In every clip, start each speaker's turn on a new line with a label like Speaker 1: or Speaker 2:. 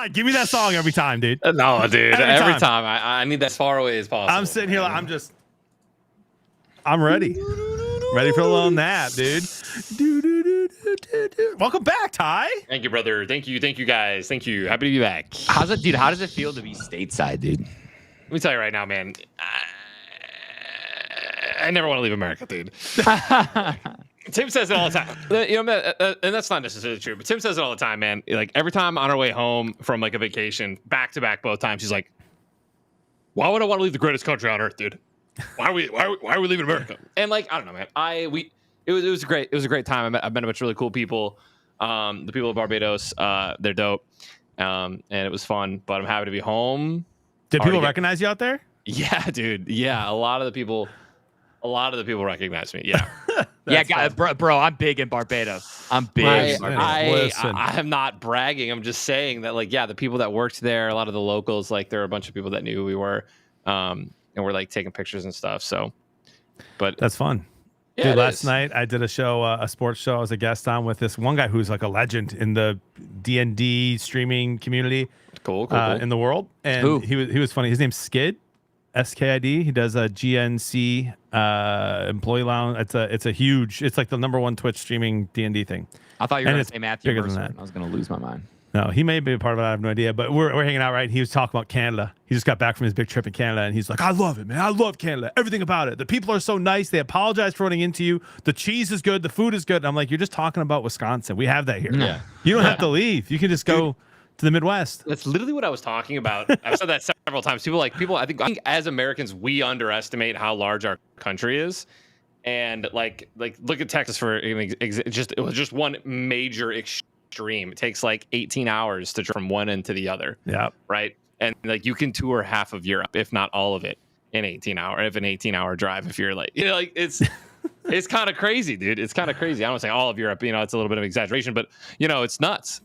Speaker 1: on, give me that song every time, dude.
Speaker 2: No, dude. Every time. I need that as far away as possible.
Speaker 1: I'm sitting here like I'm ready. Ready for a little nap, dude. Welcome back, Ty.
Speaker 2: Thank you, brother. Thank you, guys. Thank you. Happy to be back.
Speaker 3: How's it, dude? How does it feel to be stateside, dude?
Speaker 2: Let me tell you right now, man. I never want to leave America, dude. Tim says it all the time. You know, and that's not necessarily true, but Tim says it all the time, man. Like every time on our way home from like a vacation, back to back both times, he's like, "Why would I want to leave the greatest country on earth, dude? Why are we leaving America?" And like, I don't know, man. It was a great time. I've met a bunch of really cool people. The people of Barbados, they're dope, and it was fun. But I'm happy to be home.
Speaker 1: Did people recognize you out there?
Speaker 2: Yeah, dude. Yeah, a lot of the people recognize me. Yeah.
Speaker 3: Yeah, bro, I'm big in Barbados. I'm big.
Speaker 2: I am not bragging. I'm just saying that, like, yeah, the people that worked there, a lot of the locals, like, there were a bunch of people that knew who we were, and we're like taking pictures and stuff. So, but
Speaker 1: that's fun.
Speaker 2: Yeah,
Speaker 1: dude, last night I did a show, a sports show. I was a guest on with this one guy who's like a legend in the D&D streaming community,
Speaker 2: cool.
Speaker 1: In the world, and he was funny. His name's Skid. SKID. He does a GNC employee lounge. It's like the #1 Twitch streaming D&D thing.
Speaker 3: I thought you were going to say Matthew Mercer. I was going to lose my mind.
Speaker 1: No, he may be a part of it. I have no idea. But we're hanging out, right? And he was talking about Canada. He just got back from his big trip in Canada, and he's like, "I love it, man. I love Canada. Everything about it. The people are so nice. They apologize for running into you. The cheese is good. The food is good." And I'm like, "You're just talking about Wisconsin. We have that here.
Speaker 2: Yeah.
Speaker 1: You don't have to leave. You can just go to the Midwest."
Speaker 2: That's literally what I was talking about. I've said that several times. People, I think as Americans, we underestimate how large our country is. And like look at Texas for it was just one major extreme. It takes like 18 hours to drive from one end to the other.
Speaker 1: Yeah.
Speaker 2: Right. And like you can tour half of Europe, if not all of it, in 18-hour drive. If you're like, you know, like it's kind of crazy, dude. It's kind of crazy. I don't want to say all of Europe, you know, it's a little bit of exaggeration, but you know, it's nuts.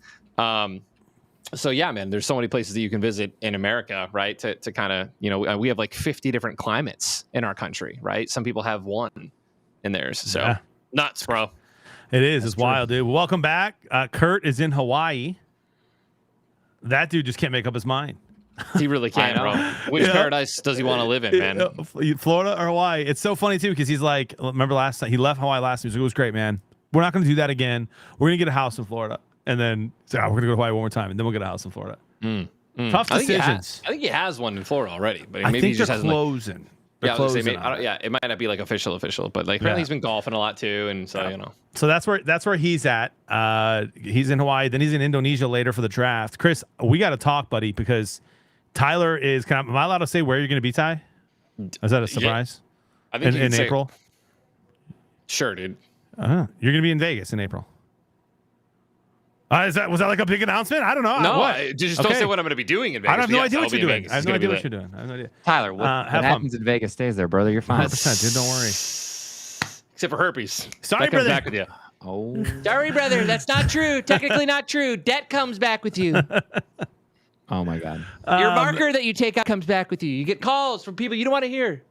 Speaker 2: So yeah, man, there's so many places that you can visit in America, right? To kind of, you know, we have like 50 different climates in our country, right? Some people have one in theirs. So nuts, bro.
Speaker 1: It is. It's wild, dude. Well, welcome back. Kurt is in Hawaii. That dude just can't make up his mind.
Speaker 2: He really can't, bro. Which paradise does he want to live in, man?
Speaker 1: Florida or Hawaii? It's so funny too because he's like, remember last night he left Hawaii last night. He was like, "It was great, man. We're not going to do that again. We're going to get a house in Florida." And then we're going to go to Hawaii one more time, and then we'll get a house in Florida. Tough decisions.
Speaker 2: I think he has one in Florida already, but
Speaker 1: I
Speaker 2: maybe
Speaker 1: think
Speaker 2: he just
Speaker 1: they're
Speaker 2: hasn't.
Speaker 1: Closing.
Speaker 2: It might not be like official, but like apparently he's been golfing a lot too, and so you know.
Speaker 1: So that's where he's at. He's in Hawaii, then he's in Indonesia later for the draft. Chris, we got to talk, buddy, because Tyler is. Am I allowed to say where you're going to be, Ty? Is that a surprise?
Speaker 2: Yeah. I think
Speaker 1: in April.
Speaker 2: Sure, dude.
Speaker 1: You're going to be in Vegas in April. Was that like a big announcement? I don't know.
Speaker 2: No, just don't say what I'm going to be doing in Vegas.
Speaker 1: I have no idea what you're doing. I have no idea what you're doing. I have no idea.
Speaker 3: Tyler, what happens in Vegas stays there, brother. You're fine.
Speaker 1: 100%, dude. Don't worry.
Speaker 2: Except for herpes.
Speaker 1: Sorry,
Speaker 2: that
Speaker 1: brother.
Speaker 2: Comes back with you.
Speaker 3: Oh.
Speaker 4: Sorry, brother. That's not true. Technically not true. Debt comes back with you.
Speaker 3: Oh, my God.
Speaker 4: Your marker that you take out comes back with you. You get calls from people you don't want to hear.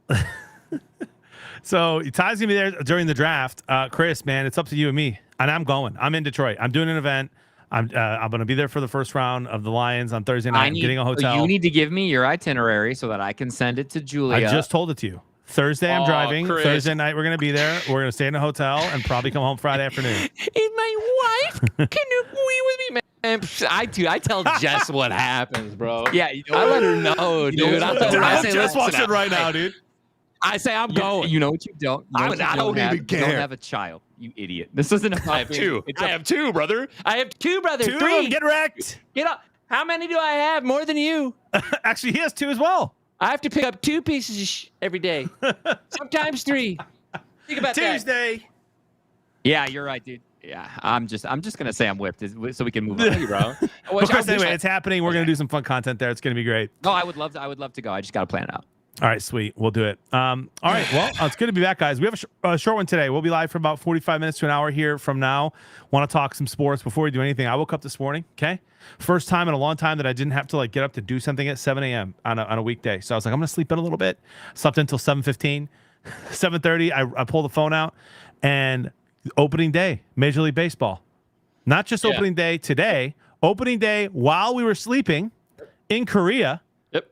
Speaker 1: So Ty's going to be there during the draft. Chris, man, it's up to you and me. And I'm going. I'm in Detroit. I'm doing an event. I'm going to be there for the first round of the Lions on Thursday night. I'm getting a hotel.
Speaker 3: You need to give me your itinerary so that I can send it to Julia.
Speaker 1: I just told it to you. Thursday, I'm driving.
Speaker 2: Chris.
Speaker 1: Thursday night, we're going to be there. We're going to stay in a hotel and probably come home Friday afternoon.
Speaker 4: And my wife can agree with me, man.
Speaker 2: I tell Jess what happens, bro.
Speaker 3: Yeah,
Speaker 2: I let her know, dude.
Speaker 1: I say, Jess watching right now, dude.
Speaker 4: I say I'm going.
Speaker 3: You know what you don't?
Speaker 2: I don't even care.
Speaker 3: You don't have a child, you idiot. This isn't about
Speaker 2: I have two. I have two, brother.
Speaker 4: I have two, brother.
Speaker 1: Two,
Speaker 4: Three.
Speaker 1: get wrecked.
Speaker 4: Get up. How many do I have? More than you.
Speaker 1: Actually, he has two as well.
Speaker 4: I have to pick up 2 pieces of every day. Sometimes 3. Think about
Speaker 1: Tuesday.
Speaker 3: Yeah, you're right, dude. Yeah, I'm just gonna say I'm whipped so we can move on, bro.
Speaker 1: But Chris, anyway, it's happening. We're gonna do some fun content there. It's gonna be great.
Speaker 3: No, I would love to go. I just gotta plan it out.
Speaker 1: All right, sweet. We'll do it. All right. Well, it's good to be back, guys. We have a short one today. We'll be live for about 45 minutes to an hour here from now. Want to talk some sports before we do anything. I woke up this morning. Okay. First time in a long time that I didn't have to like get up to do something at 7 a.m. on a weekday. So I was like, I'm going to sleep in a little bit. Slept until 7:15, 7:30. I pulled the phone out and opening day, Major League Baseball. Not just opening day today, Opening day while we were sleeping in Korea.
Speaker 2: Yep.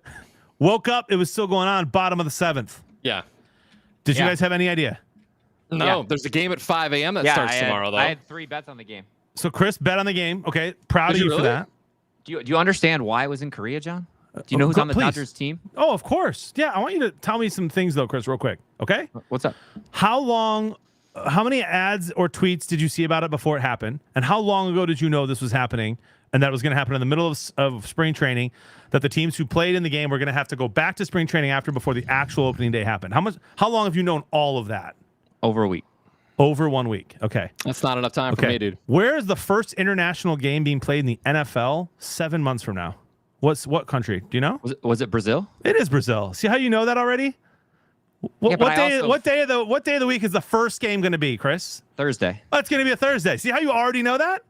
Speaker 1: Woke up, it was still going on, bottom of the 7th.
Speaker 2: Yeah.
Speaker 1: Did you
Speaker 3: Yeah.
Speaker 1: guys have any idea?
Speaker 2: No,
Speaker 3: Yeah.
Speaker 2: there's a game at 5 a.m. that starts tomorrow, though.
Speaker 3: I had 3 bets on the game.
Speaker 1: So Chris bet on the game. Okay, proud
Speaker 2: Did
Speaker 1: of
Speaker 2: you
Speaker 1: you for
Speaker 2: really?
Speaker 1: that.
Speaker 3: Do you understand why it was in Korea, John? Do you know who's
Speaker 1: go-
Speaker 3: on the
Speaker 1: please.
Speaker 3: Dodgers team?
Speaker 1: Oh, of course. Yeah, I want you to tell me some things though, Chris, real quick. Okay.
Speaker 3: What's up?
Speaker 1: How many ads or tweets did you see about it before it happened? And how long ago did you know this was happening and that it was going to happen in the middle of spring training, that the teams who played in the game were going to have to go back to spring training after before the actual opening day happened? How long have you known all of that?
Speaker 3: Over a week.
Speaker 1: Over 1 week. Okay.
Speaker 2: That's not enough time for me, dude.
Speaker 1: Where is the first international game being played in the NFL 7 months from now? What country? Do you know?
Speaker 3: Was it Brazil?
Speaker 1: It is Brazil. See how you know that already?
Speaker 3: Yeah, but
Speaker 1: What day of the week is the first game going to be, Chris?
Speaker 3: Thursday.
Speaker 1: Oh, it's going to be a Thursday. See how you already know that?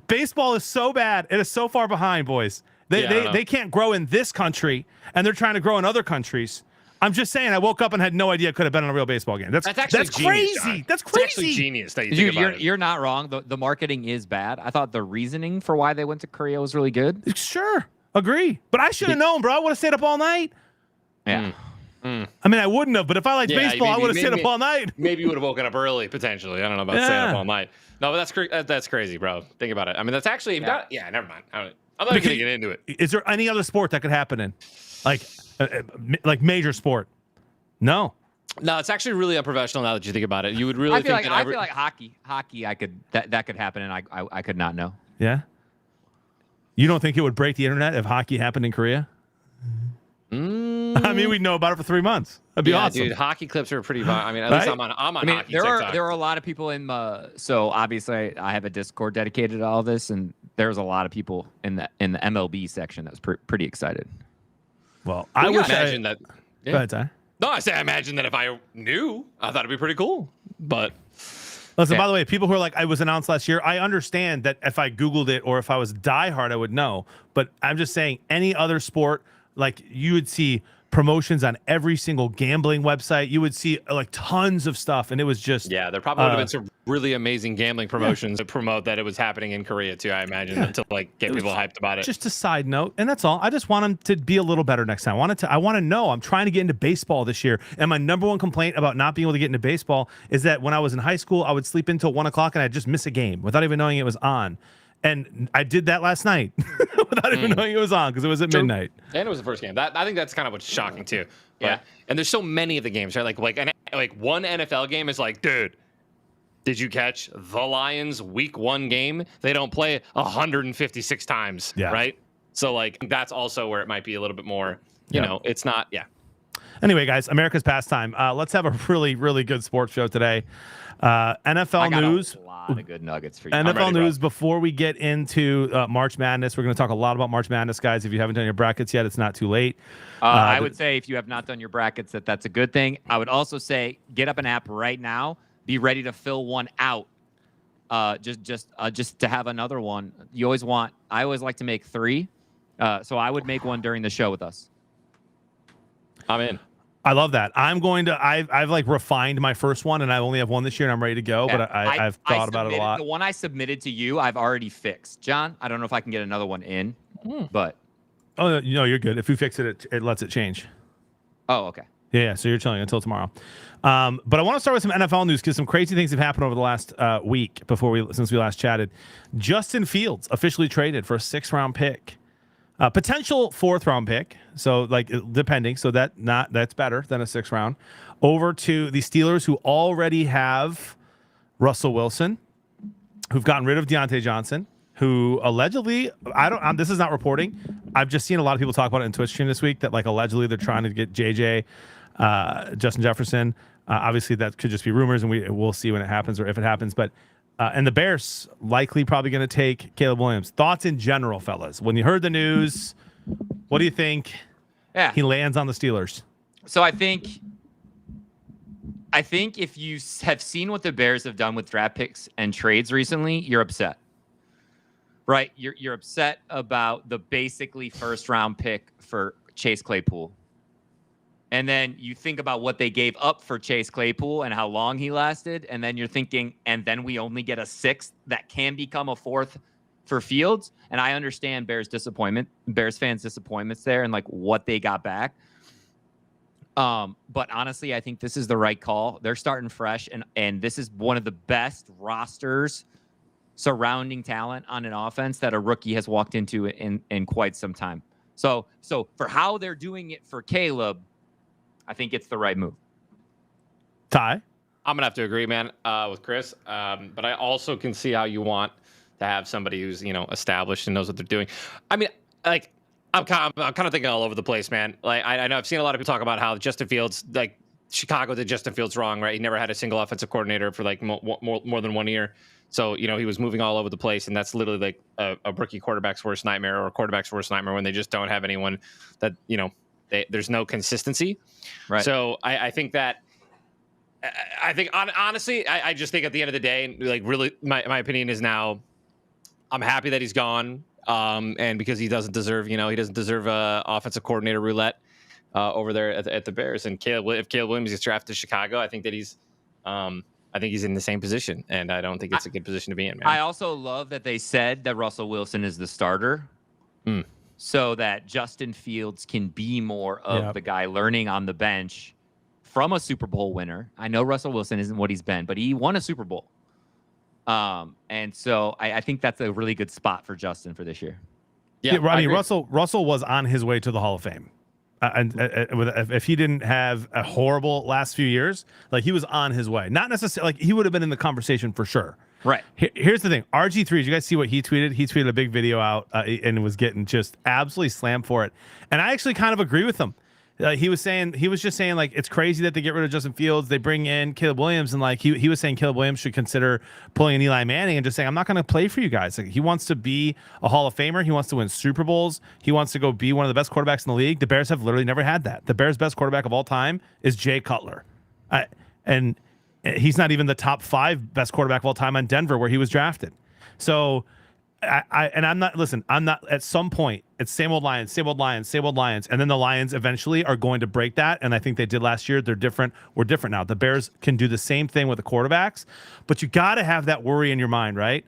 Speaker 1: Baseball is so bad. It is so far behind, boys. They can't grow in this country, and they're trying to grow in other countries. I'm just saying, I woke up and had no idea it could have been on a real baseball game. That's
Speaker 2: actually genius,
Speaker 1: crazy.
Speaker 2: John.
Speaker 1: That's
Speaker 2: It's
Speaker 1: crazy.
Speaker 2: actually genius that you think about it.
Speaker 3: You're not wrong. The marketing is bad. I thought the reasoning for why they went to Korea was really good.
Speaker 1: Sure. Agree. But I should have known, bro. I would have stayed up all night.
Speaker 3: Yeah.
Speaker 1: I mean, I wouldn't have, but if I liked
Speaker 2: Yeah,
Speaker 1: baseball, I would have stayed up all night.
Speaker 2: Maybe you would have woken up early, potentially. I don't know about staying up all night. No, but that's crazy, bro. Think about it. I mean, that's actually never mind. I'm not going to get into it.
Speaker 1: Is there any other sport that could happen in? Like major sport? No.
Speaker 2: No, it's actually really unprofessional now that you think about it. You would really
Speaker 3: I feel
Speaker 2: think
Speaker 3: like
Speaker 2: that
Speaker 3: I feel like hockey. That could happen, and I could not know.
Speaker 1: Yeah. You don't think it would break the internet if hockey happened in Korea? I mean, we'd know about it for 3 months. That'd be awesome.
Speaker 2: dude. Hockey clips are pretty. I mean, at least I'm on hockey
Speaker 3: there
Speaker 2: TikTok.
Speaker 3: are a lot of people in. So obviously, I have a Discord dedicated to all this, and there's a lot of people in the MLB section that was pretty excited.
Speaker 1: Well, I
Speaker 2: Well,
Speaker 1: wish
Speaker 2: imagine that.
Speaker 1: Go ahead, Ty.
Speaker 2: No, I imagine that if I knew, I thought it'd be pretty cool. But
Speaker 1: Listen,
Speaker 3: Yeah.
Speaker 1: by the way, people who are like, I was announced last year, I understand that if I Googled it or if I was diehard, I would know. But I'm just saying, any other sport, like you would see promotions on every single gambling website. You would see like tons of stuff. And it was just,
Speaker 2: yeah, there probably would have been some really amazing gambling promotions to promote that it was happening in Korea too. I imagine to like get people hyped about it.
Speaker 1: just a side note. And that's all. I just want them to be a little better next time. I want to know. I'm trying to get into baseball this year. And my number one complaint about not being able to get into baseball is that when I was in high school, I would sleep until 1 o'clock and I'd just miss a game without even knowing it was on. And I did that last night without even knowing it was on because it was at midnight.
Speaker 2: And it was the first game. I think that's kind of what's shocking too. But,
Speaker 3: Yeah.
Speaker 2: And there's so many of the games, right? Like one NFL game is like, dude, did you catch the Lions week 1 game? They don't play 156 times,
Speaker 1: Yeah.
Speaker 2: right? So like that's also where it might be a little bit more, you know, it's not, yeah.
Speaker 1: Anyway, guys, America's pastime. Let's have a really, really good sports show today. NFL
Speaker 3: I got
Speaker 1: news.
Speaker 3: a lot of good nuggets for you.
Speaker 1: NFL
Speaker 2: ready, bro.
Speaker 1: news before we get into March Madness. We're going to talk a lot about March Madness, guys. If you haven't done your brackets yet, it's not too late.
Speaker 3: I would say if you have not done your brackets, that's a good thing. I would also say get up an app right now. Be ready to fill one out. Just to have another one. I always like to make 3. So I would make one during the show with us.
Speaker 2: I'm in.
Speaker 1: I love that. I've like refined my first one, and I only have one this year, and I'm ready to go.
Speaker 3: Yeah,
Speaker 1: But I've thought about it a lot.
Speaker 3: The one I submitted to you, I've already fixed. John, I don't know if I can get another one in, but
Speaker 1: Oh no, you're good. If you fix it, it lets it change.
Speaker 3: oh, okay.
Speaker 1: Yeah, so you're chilling until tomorrow. But I want to start with some NFL news because some crazy things have happened over the last week since we last chatted. Justin Fields officially traded for a 6th-round pick, potential 4th-round pick. So like depending, so that's better than a 6th round. Over to the Steelers, who already have Russell Wilson, who've gotten rid of Deontay Johnson, who allegedly this is not reporting. I've just seen a lot of people talk about it in Twitch stream this week that like allegedly they're trying to get JJ. Justin Jefferson. Obviously, that could just be rumors, and we'll see when it happens or if it happens. But and the Bears likely probably going to take Caleb Williams. Thoughts in general, fellas? When you heard the news, what do you think?
Speaker 3: Yeah.
Speaker 1: He lands on the Steelers.
Speaker 3: So I think if you have seen what the Bears have done with draft picks and trades recently, you're upset. Right? You're upset about the basically 1st-round pick for Chase Claypool. And then you think about what they gave up for Chase Claypool and how long he lasted. And then you're thinking, and then we only get a 6th that can become a 4th for Fields, and I understand Bears fans' disappointments there and like what they got back. But honestly, I think this is the right call. They're starting fresh, and this is one of the best rosters surrounding talent on an offense that a rookie has walked into in quite some time. So for how they're doing it for Caleb, I think it's the right move.
Speaker 1: Ty?
Speaker 2: I'm gonna have to agree, man, with Chris. But I also can see how you want to have somebody who's established and knows what they're doing. I mean, like I'm kind of thinking all over the place, man. Like I know I've seen a lot of people talk about how Justin Fields, like Chicago did Justin Fields wrong, right? He never had a single offensive coordinator for like more than 1 year. So, he was moving all over the place, and that's literally like a rookie quarterback's worst nightmare, or a quarterback's worst nightmare, when they just don't have anyone that, there's no consistency.
Speaker 3: Right.
Speaker 2: So I think that, honestly, I just think at the end of the day, like really my opinion is now I'm happy that he's gone. And because he doesn't deserve, he doesn't deserve offensive coordinator roulette over there at the Bears. And if Caleb Williams gets drafted to Chicago, I think that he's in the same position, and I don't think it's a good position to be in, man.
Speaker 3: I also love that they said that Russell Wilson is the starter, so that Justin Fields can be more of the guy learning on the bench from a Super Bowl winner. I know Russell Wilson isn't what he's been, but he won a Super Bowl. And so I think that's a really good spot for Justin for this year.
Speaker 1: Yeah, I mean, Russell was on his way to the Hall of Fame. If he didn't have a horrible last few years, like he was on his way. Not necessarily, like he would have been in the conversation for sure.
Speaker 2: Right.
Speaker 1: Here's the thing. RG3, did you guys see what he tweeted? He tweeted a big video out and was getting just absolutely slammed for it. And I actually kind of agree with him. He was just saying like it's crazy that they get rid of Justin Fields, they bring in Caleb Williams, and like he was saying Caleb Williams should consider pulling an Eli Manning and just saying I'm not going to play for you guys. Like he wants to be a Hall of Famer, he wants to win Super Bowls, he wants to go be one of the best quarterbacks in the league. The Bears have literally never had that. The Bears' best quarterback of all time is Jay Cutler, and he's not even the top 5 best quarterback of all time on Denver where he was drafted. So. I'm not at some point it's same old Lions, and then the Lions eventually are going to break that, and I think they did last year. They're different. We're different now. The Bears can do the same thing with the quarterbacks, but you got to have that worry in your mind, right?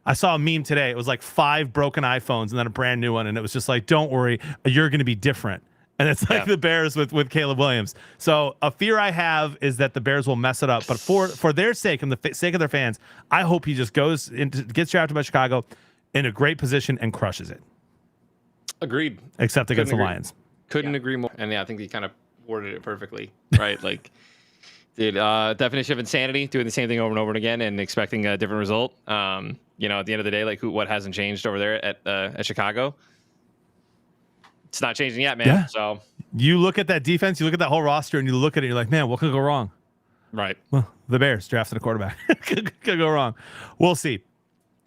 Speaker 1: I saw a meme today. It was like 5 broken iPhones and then a brand new one, and it was just like, don't worry, you're going to be different. And it's like the Bears with Caleb Williams. So a fear I have is that the Bears will mess it up, but for their sake and the sake of their fans, I hope he just gets drafted by Chicago in a great position and crushes it.
Speaker 2: Agreed.
Speaker 1: Except against the Lions.
Speaker 2: Couldn't agree more. And yeah, I think he kind of worded it perfectly, right? Like, dude, definition of insanity, doing the same thing over and over again and expecting a different result. At the end of the day, like what hasn't changed over there at Chicago? It's not changing yet, man. Yeah. So
Speaker 1: you look at that defense, you look at that whole roster, and you look at it, and you're like, man, what could go wrong?
Speaker 2: Right.
Speaker 1: Well, the Bears drafted a quarterback. could go wrong. We'll see.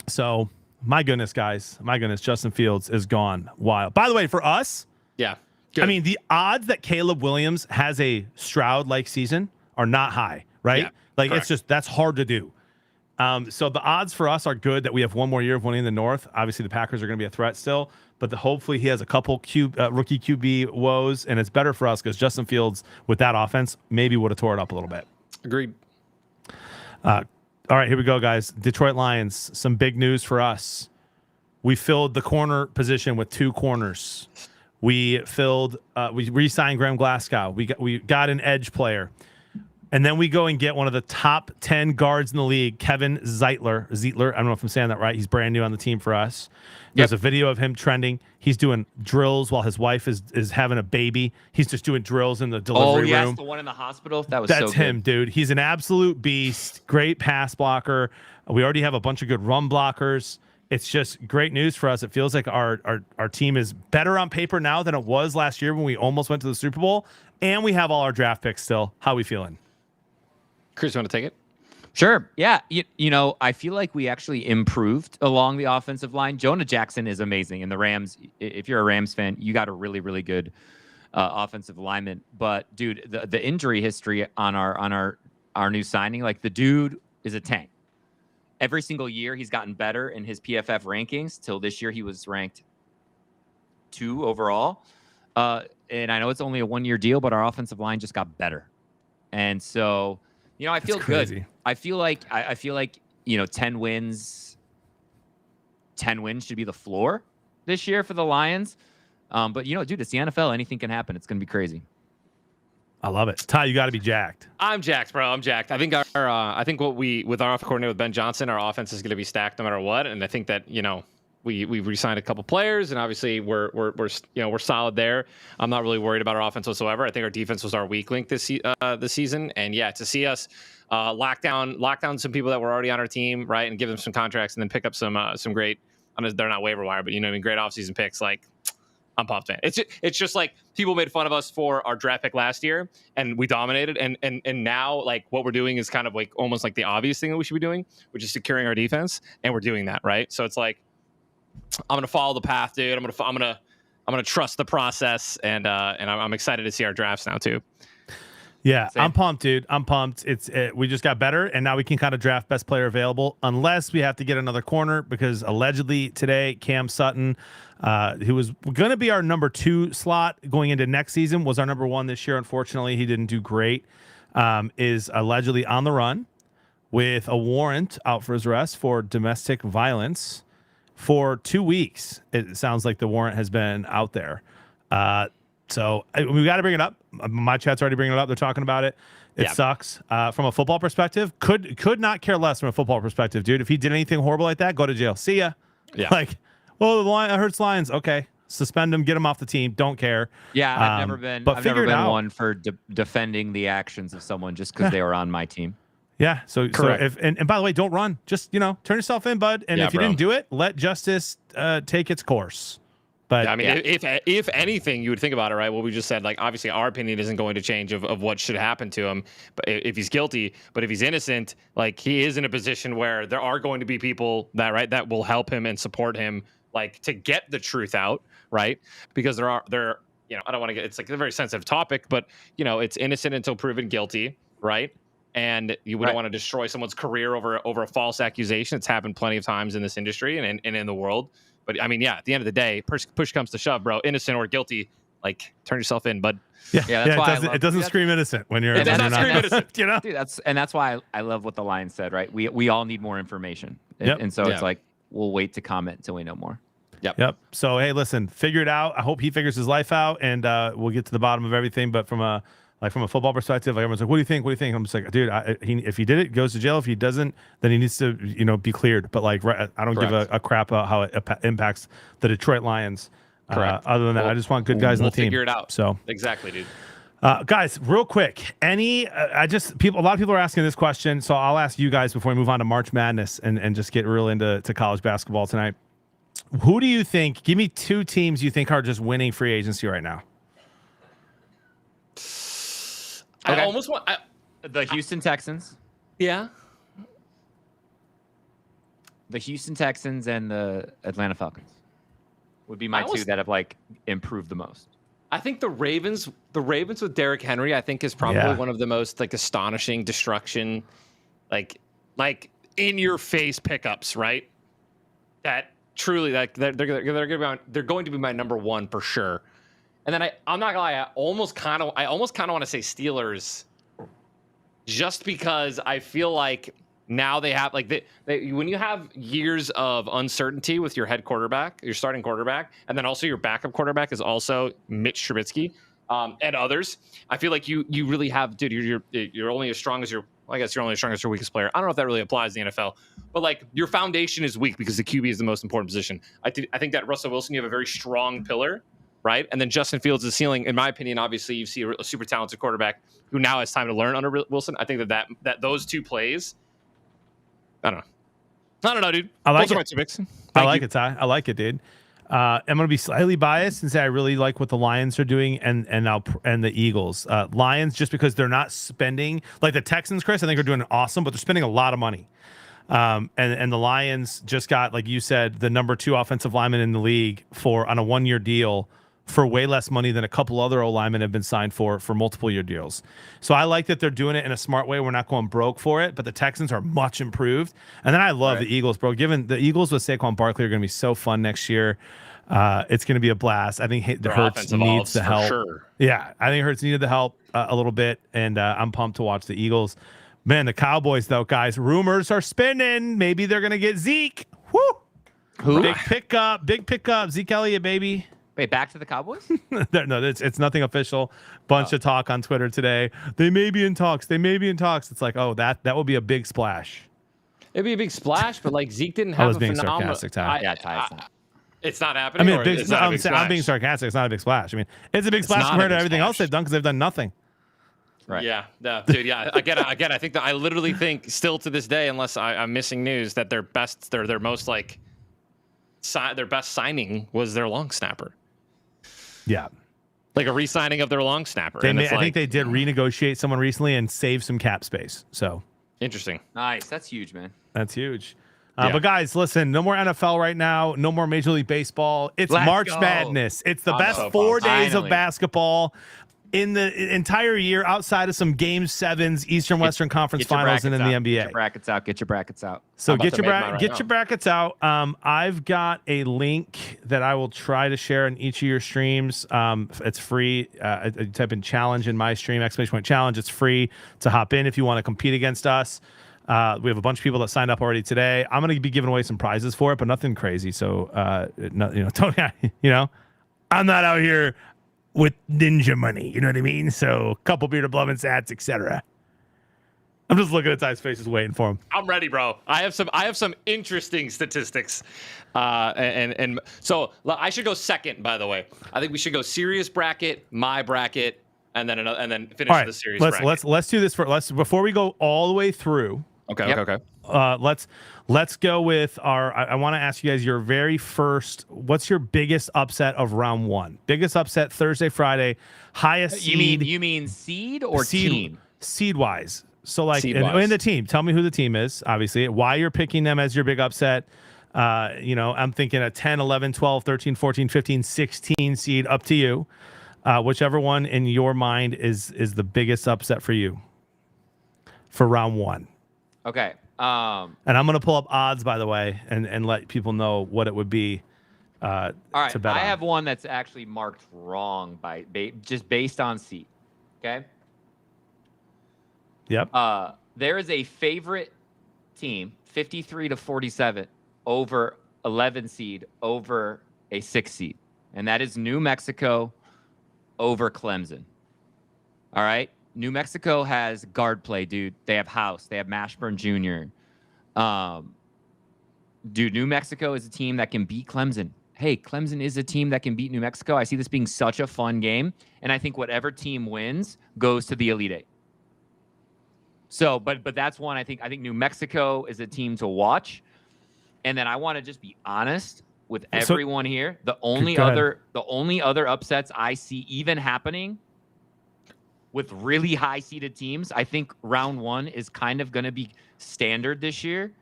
Speaker 1: So. My goodness, guys. My goodness, Justin Fields is gone wild. By the way, for us,
Speaker 2: good.
Speaker 1: I mean, the odds that Caleb Williams has a Stroud-like season are not high, right?
Speaker 2: Yeah,
Speaker 1: like,
Speaker 2: correct.
Speaker 1: that's hard to do. So the odds for us are good that we have one more year of winning the North. Obviously, the Packers are going to be a threat still, but hopefully he has a couple rookie QB woes, and it's better for us because Justin Fields, with that offense, maybe would have tore it up a little bit.
Speaker 2: Agreed.
Speaker 1: All right, here we go, guys. Detroit Lions, some big news for us. We filled the corner position with 2 corners. We re-signed Graham Glasgow. We got an edge player. And then we go and get one of the top 10 guards in the league, Kevin Zeitler. I don't know if I'm saying that right. He's brand new on the team for us. There's a video of him trending. He's doing drills while his wife is having a baby. He's just doing drills in the delivery room.
Speaker 3: Oh, yes, the one in the hospital? That's
Speaker 1: so him, dude. He's an absolute beast. Great pass blocker. We already have a bunch of good run blockers. It's just great news for us. It feels like our team is better on paper now than it was last year when we almost went to the Super Bowl. And we have all our draft picks still. How are we feeling?
Speaker 2: Chris, you want to take it?
Speaker 3: Sure. Yeah. I feel like we actually improved along the offensive line. Jonah Jackson is amazing. And the Rams, if you're a Rams fan, you got a really, really good offensive lineman. But dude, the injury history on our new signing, like the dude is a tank. Every single year he's gotten better in his PFF rankings. Till this year he was ranked 2 overall. And I know it's only a 1-year deal, but our offensive line just got better. And so, I feel good. I feel like 10 wins 10 wins should be the floor this year for the Lions. But dude, it's the NFL. Anything can happen. It's going to be crazy.
Speaker 1: I love it. Ty, you got to be jacked.
Speaker 2: I'm jacked, bro. I'm jacked. I think with our offensive coordinator with Ben Johnson, our offense is going to be stacked no matter what. And I think that we re-signed a couple players, and obviously we're solid there. I'm not really worried about our offense whatsoever. I think our defense was our weak link this season, and to see us lock down some people that were already on our team, right, and give them some contracts, and then pick up some great. They're not waiver wire, but great offseason picks. Like, I'm pumped, man. It's just like people made fun of us for our draft pick last year, and we dominated, and now like what we're doing is kind of like almost like the obvious thing that we should be doing, which is securing our defense, and we're doing that, right? So it's like, I'm gonna follow the path, dude. I'm gonna trust the process, and I'm excited to see our drafts now too.
Speaker 1: Yeah,
Speaker 3: Same.
Speaker 1: I'm pumped, dude. I'm pumped. We just got better, and now we can kind of draft best player available, unless we have to get another corner, because allegedly today Cam Sutton, who was going to be our number 2 slot going into next season, was our number 1 this year. Unfortunately, he didn't do great. Is allegedly on the run with a warrant out for his arrest for domestic violence for 2 weeks. It sounds like the warrant has been out there. So we got to bring it up. My chat's already bringing it up. They're talking about it. It sucks. From a football perspective, could not care less from a football perspective, dude. If he did anything horrible like that, go to jail. See ya.
Speaker 2: Yeah.
Speaker 1: Like, well, it hurts Lions. Okay, suspend him, get him off the team. Don't care.
Speaker 3: Yeah, I've never been one for defending the actions of someone just because they were on my team.
Speaker 1: Yeah. So
Speaker 2: Correct.
Speaker 1: if and by the way, don't run. Just turn yourself in, bud. And if you didn't do it, let justice take its course. But
Speaker 2: I mean, if anything, you would think about it, right? What we just said, like, obviously our opinion isn't going to change of what should happen to him, but if he's guilty. But if he's innocent, like, he is in a position where there are going to be people that will help him and support him, like, to get the truth out, right? Because I don't want to get, it's like a very sensitive topic, but it's innocent until proven guilty, right? And you wouldn't want to destroy someone's career over a false accusation. It's happened plenty of times in this industry and in the world. But I mean, at the end of the day, push comes to shove, bro. Innocent or guilty, like, turn yourself in, bud.
Speaker 3: Yeah, that's why
Speaker 1: it doesn't scream innocent when you're.
Speaker 2: It does not scream innocent.
Speaker 3: Dude, that's why I love what the Lions said, right? We all need more information, and so it's like we'll wait to comment until we know more.
Speaker 1: Yep. So hey, listen, figure it out. I hope he figures his life out, and we'll get to the bottom of everything. But from a football perspective, like, everyone's like, "What do you think? What do you think?" I'm just like, dude, if he did it, goes to jail. If he doesn't, then he needs to, be cleared. But like, I don't give a crap about how it impacts the Detroit Lions.
Speaker 2: Correct.
Speaker 1: Other than that, I just want good guys on the team.
Speaker 2: We'll figure it out.
Speaker 1: So
Speaker 2: exactly, dude.
Speaker 1: Guys, real quick, a lot of people are asking this question, so I'll ask you guys before we move on to March Madness and just get real into college basketball tonight. Who do you think? Give me 2 teams you think are just winning free agency right now.
Speaker 2: I almost want
Speaker 3: The Houston Texans.
Speaker 2: Yeah.
Speaker 3: The Houston Texans and the Atlanta Falcons would be my 2 that have like improved the most.
Speaker 2: I think the Ravens with Derrick Henry, I think, is probably one of the most like astonishing destruction, like in your face pickups, right? That truly, like, they're going to be my number 1 for sure. And then I'm not gonna lie, I almost kind of want to say Steelers, just because I feel like now they have, like, when you have years of uncertainty with your your starting quarterback, and then also your backup quarterback is also Mitch Trubisky, and others. I feel like you really have, dude. You're only as strong as your. Well, I guess you're only as strong as your weakest player. I don't know if that really applies in the NFL, but like, your foundation is weak because the QB is the most important position. I think that Russell Wilson, you have a very strong pillar, right? And then Justin Fields is the ceiling. In my opinion, obviously, you see a super talented quarterback who now has time to learn under Wilson. I think that those 2 plays. I don't know, dude.
Speaker 1: I like
Speaker 2: Those are
Speaker 1: it.
Speaker 2: my 2 picks.
Speaker 1: I like it, Ty. I like it, dude. I'm gonna be slightly biased and say I really like what the Lions are doing and the Eagles. Lions, just because they're not spending like the Texans, Chris. I think are doing awesome, but they're spending a lot of money. And the Lions just got, like you said, the number 2 offensive lineman in the league on a 1-year deal for way less money than a couple other O-linemen have been signed for multiple year deals. So I like that they're doing it in a smart way. We're not going broke for it, but the Texans are much improved. And then I love the Eagles, bro. Given the Eagles with Saquon Barkley are going to be so fun next year. It's going to be a blast. I think the Hurts needs the help.
Speaker 2: Sure.
Speaker 1: Yeah, I think Hurts needed the help a little bit, and I'm pumped to watch the Eagles. Man, the Cowboys, though, guys, rumors are spinning. Maybe they're going to get Zeke. Woo!
Speaker 3: Who?
Speaker 1: Big pickup. Zeke Elliott, baby.
Speaker 3: Wait, back to the Cowboys?
Speaker 1: No, it's nothing official. Bunch of talk on Twitter today. They may be in talks. It's like, oh, that will be a big splash.
Speaker 4: It'd be a big splash, but like Zeke didn't
Speaker 1: I
Speaker 4: have
Speaker 1: was
Speaker 4: a
Speaker 1: being
Speaker 4: phenomenal.
Speaker 1: sarcastic, Ty.
Speaker 3: Yeah, Ty.
Speaker 2: It's not
Speaker 1: I
Speaker 2: happening.
Speaker 1: mean,
Speaker 2: or it's not a big
Speaker 1: I'm being
Speaker 2: splash?
Speaker 1: sarcastic. It's not a big splash. I mean, it's a big splash
Speaker 2: not a
Speaker 1: compared to
Speaker 2: big
Speaker 1: everything else
Speaker 2: splash.
Speaker 1: they've done because they've done nothing.
Speaker 3: Right.
Speaker 2: Yeah, dude. Yeah, again, I think that I literally think still to this day, unless I'm missing news, that their best signing was their long snapper,
Speaker 1: Yeah.
Speaker 2: like a re-signing of their long snapper.
Speaker 1: I think they did renegotiate someone recently and save some cap space. So
Speaker 2: interesting.
Speaker 3: Nice. That's huge, man.
Speaker 1: that's huge.
Speaker 2: Yeah.
Speaker 1: But guys, listen, no more NFL right now. No more Major League Baseball. It's
Speaker 3: Let's
Speaker 1: March
Speaker 3: go.
Speaker 1: Madness. It's the
Speaker 2: I'm
Speaker 1: best
Speaker 2: so
Speaker 1: 4
Speaker 2: pumped.
Speaker 1: days of
Speaker 3: Finally.
Speaker 1: basketball in the entire year outside of some Game 7s, Eastern Western Conference
Speaker 3: Get your
Speaker 1: Finals, and in
Speaker 3: brackets
Speaker 1: the
Speaker 3: out.
Speaker 1: NBA.
Speaker 3: Get your brackets out.
Speaker 1: So
Speaker 2: I'm about
Speaker 1: get
Speaker 2: to
Speaker 1: your
Speaker 2: make mine right
Speaker 1: get
Speaker 2: now.
Speaker 1: your brackets out. I've got a link that I will try to share in each of your streams. It's free. I type in challenge in my stream, !challenge. It's free to hop in if you want to compete against us. We have a bunch of people that signed up already today. I'm going to be giving away some prizes for it, but nothing crazy. So, I'm not out here with ninja money. You know what I mean? So, a couple beer to Blevins hats, etc. I'm just looking at Ty's faces, waiting for him.
Speaker 2: I'm ready, bro. I have some interesting statistics, and so I should go second. By the way, I think we should go serious bracket, my bracket, and then finish
Speaker 1: All right,
Speaker 2: the series bracket.
Speaker 1: let's do this before we go all the way through.
Speaker 2: Okay,
Speaker 3: Yep.
Speaker 2: okay.
Speaker 1: Let's go with I want to ask you guys your very first. What's your biggest upset of round one? Biggest upset Thursday, Friday, highest seed.
Speaker 3: You mean seed or team?
Speaker 1: Seed wise. So like
Speaker 2: Seed-wise.
Speaker 1: in the team. Tell me who the team is. Obviously, why you're picking them as your big upset. I'm thinking a 10, 11, 12, 13, 14, 15, 16 seed. Up to you. Whichever one in your mind is the biggest upset for you for round one.
Speaker 3: Okay.
Speaker 1: And I'm going to pull up odds, by the way, and let people know what it would be.
Speaker 3: All right.
Speaker 1: To bet
Speaker 3: I
Speaker 1: on.
Speaker 3: have one that's actually marked wrong just based on seed. Okay.
Speaker 1: Yep.
Speaker 3: There is a favorite team, 53-47, over 11 seed over a 6 seed, and that is New Mexico over Clemson. All right. New Mexico has guard play, dude. They have House. They have Mashburn Jr. Dude, New Mexico is a team that can beat Clemson. Hey, Clemson is a team that can beat New Mexico. I see this being such a fun game, and I think whatever team wins goes to the Elite Eight. So, but that's one I think New Mexico is a team to watch. And then I want to just be honest with everyone here. The only
Speaker 1: Go ahead.
Speaker 3: other upsets I see even happening with really high seeded teams, I think round one is kind of going to be standard this year.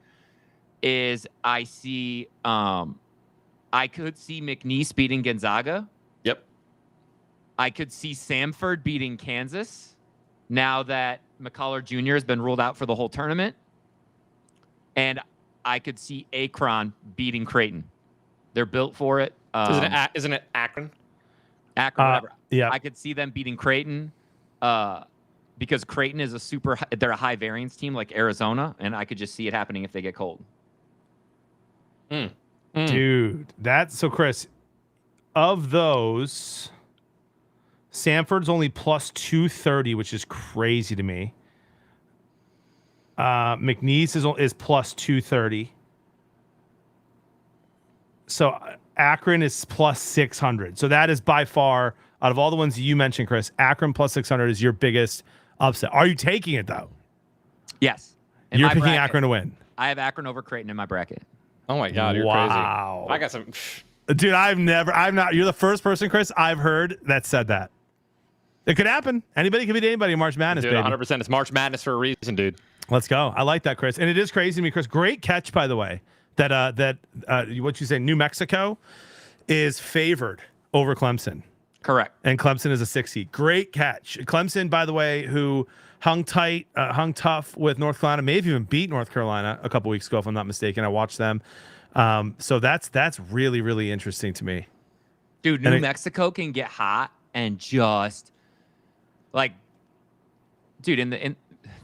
Speaker 3: Is I see I could see McNeese beating Gonzaga.
Speaker 2: Yep.
Speaker 3: I could see Samford beating Kansas now that McCullough Jr. has been ruled out for the whole tournament. And I could see Akron beating Creighton. They're built for it.
Speaker 2: Isn't it Akron?
Speaker 3: Akron, whatever.
Speaker 1: Yeah.
Speaker 3: I could see them beating Creighton because Creighton is they're a high variance team like Arizona, and I could just see it happening if they get cold.
Speaker 1: Dude, so Chris, of those, Samford's only plus 230, which is crazy to me. McNeese is plus 230. So Akron is plus 600. So that is by far, out of all the ones you mentioned, Chris, Akron plus 600 is your biggest upset. Are you taking it though?
Speaker 3: Yes. In
Speaker 1: You're
Speaker 3: my
Speaker 1: picking
Speaker 3: bracket,
Speaker 1: Akron to win.
Speaker 3: I have Akron over Creighton in my bracket.
Speaker 2: Oh my God, you're
Speaker 1: Wow.
Speaker 2: crazy. I got some.
Speaker 1: Dude, you're the first person, Chris, I've heard that said that. It could happen. Anybody could beat anybody in March Madness,
Speaker 2: Dude,
Speaker 1: baby.
Speaker 2: 100%. It's March Madness for a reason, dude.
Speaker 1: Let's go. I like that, Chris. And it is crazy to me, Chris. Great catch, by the way, that what you say, New Mexico is favored over Clemson.
Speaker 3: Correct.
Speaker 1: And Clemson is a 6 seed. Great catch. Clemson, by the way, who hung tough with North Carolina, may have even beat North Carolina a couple weeks ago, if I'm not mistaken. I watched them. So that's really, really interesting to me.
Speaker 3: Dude, New Mexico can get hot and just like, dude,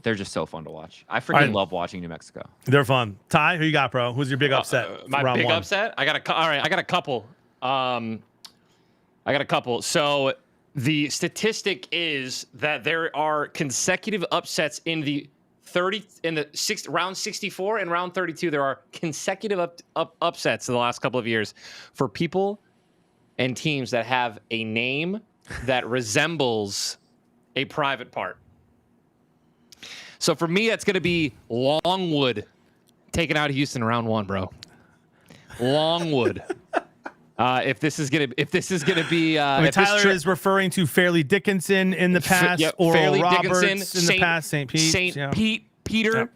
Speaker 3: they're just so fun to watch. I freaking
Speaker 1: Right.
Speaker 3: love watching New Mexico.
Speaker 1: They're fun. Ty, who you got, bro? Who's your big upset?
Speaker 2: My
Speaker 1: round
Speaker 2: big
Speaker 1: one?
Speaker 2: upset. All right. I got a couple. So the statistic is that there are consecutive upsets in the round 64 and round 32. There are consecutive upsets in the last couple of years for people and teams that have a name that resembles a private part. So for me, that's going to be Longwood taking out Houston round 1, bro. Longwood. If this is gonna be,
Speaker 1: Tyler is referring to Fairleigh Dickinson in the past, Oral
Speaker 2: Fairleigh
Speaker 1: Roberts
Speaker 2: Dickinson,
Speaker 1: in the past, St. Pete,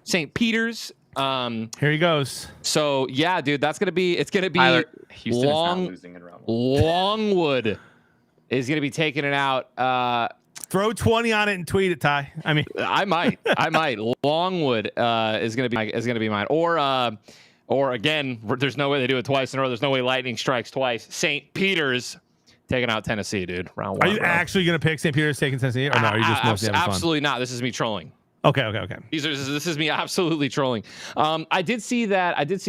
Speaker 2: St. Peter's.
Speaker 1: Here he goes.
Speaker 2: So yeah, dude, it's gonna be
Speaker 3: Tyler, Houston is not losing in round 1.
Speaker 2: Longwood is gonna be taking it out.
Speaker 1: Throw 20 on it and tweet it, Ty. I mean,
Speaker 2: I might. Longwood is gonna be mine. Or again, there's no way they do it twice in a row. There's no way Lightning strikes twice. St. Peter's taking out Tennessee, dude. Round 1.
Speaker 1: Are you actually going to pick St. Peter's taking Tennessee? Or no, are you just mostly having fun?
Speaker 2: Absolutely not. This is me trolling.
Speaker 1: Okay.
Speaker 2: This is me absolutely trolling. I did see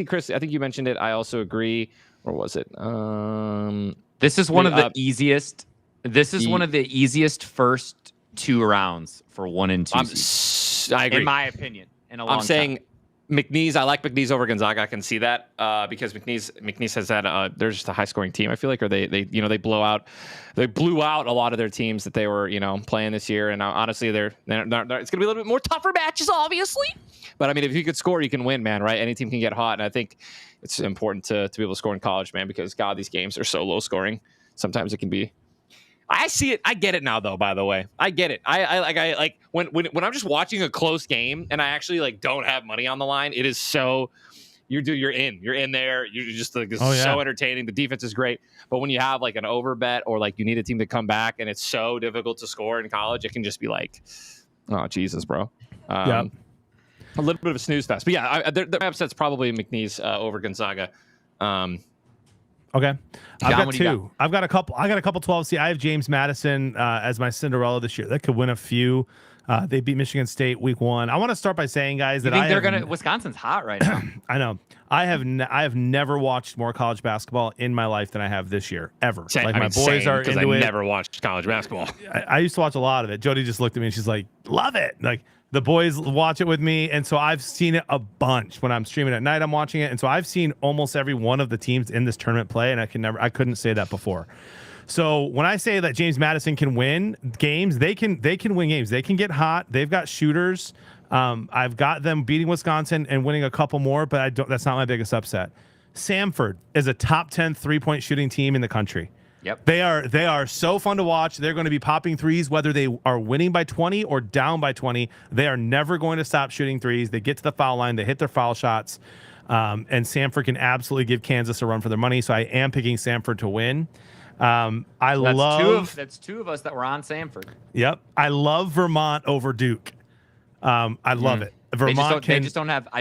Speaker 2: Chris. I think you mentioned it. I also agree. Or was it?
Speaker 3: This is one of the easiest. This is one of the easiest first 2 rounds for 1 and 2 seeds.
Speaker 2: I agree.
Speaker 3: In my opinion, in a long
Speaker 2: I'm saying
Speaker 3: time.
Speaker 2: McNeese. I like McNeese over Gonzaga. I can see that because McNeese has had they're just a high scoring team. I feel like, or they blew out a lot of their teams that they were playing this year. And honestly, it's going to be a little bit more tougher matches, obviously. But I mean, if you could score, you can win, man. Right? Any team can get hot, and I think it's important to be able to score in college, man. Because God, these games are so low scoring. Sometimes it can be. I see it. I get it now, though. By the way, I get it. I like when I'm just watching a close game and I actually don't have money on the line. It is so you're in there. You're just so entertaining. The defense is great, but when you have an over bet or you need a team to come back and it's so difficult to score in college, it can just be oh Jesus, bro. A little bit of a snooze fest, but yeah, the upset's probably McNeese over Gonzaga.
Speaker 1: Okay. I've
Speaker 3: John,
Speaker 1: got
Speaker 3: what do you
Speaker 1: 2. I've got a couple 12. See, I have James Madison as my Cinderella this year. That could win a few. They beat Michigan State week 1. I want to start by saying, guys,
Speaker 3: Wisconsin's hot right now.
Speaker 1: I know. I have never watched more college basketball in my life than I have this year, ever. My boys are into it.
Speaker 2: I never watched college basketball.
Speaker 1: I used to watch a lot of it. Jody just looked at me and she's like, love it. The boys watch it with me, and so I've seen it a bunch. When I'm streaming at night, I'm watching it, and so I've seen almost every one of the teams in this tournament play, and I couldn't say that before. So when I say that James Madison can win games, they can win games. They can get hot. They've got shooters. I've got them beating Wisconsin and winning a couple more, but that's not my biggest upset. Samford is a top 10 3-point shooting team in the country.
Speaker 3: Yep.
Speaker 1: They are so fun to watch. They're going to be popping threes, whether they are winning by 20 or down by 20. They are never going to stop shooting threes. They get to the foul line. They hit their foul shots. And Samford can absolutely give Kansas a run for their money. So I am picking Samford to win.
Speaker 3: That's 2 of us that were on Samford.
Speaker 1: Yep. I love Vermont over Duke. I love it. Vermont
Speaker 3: I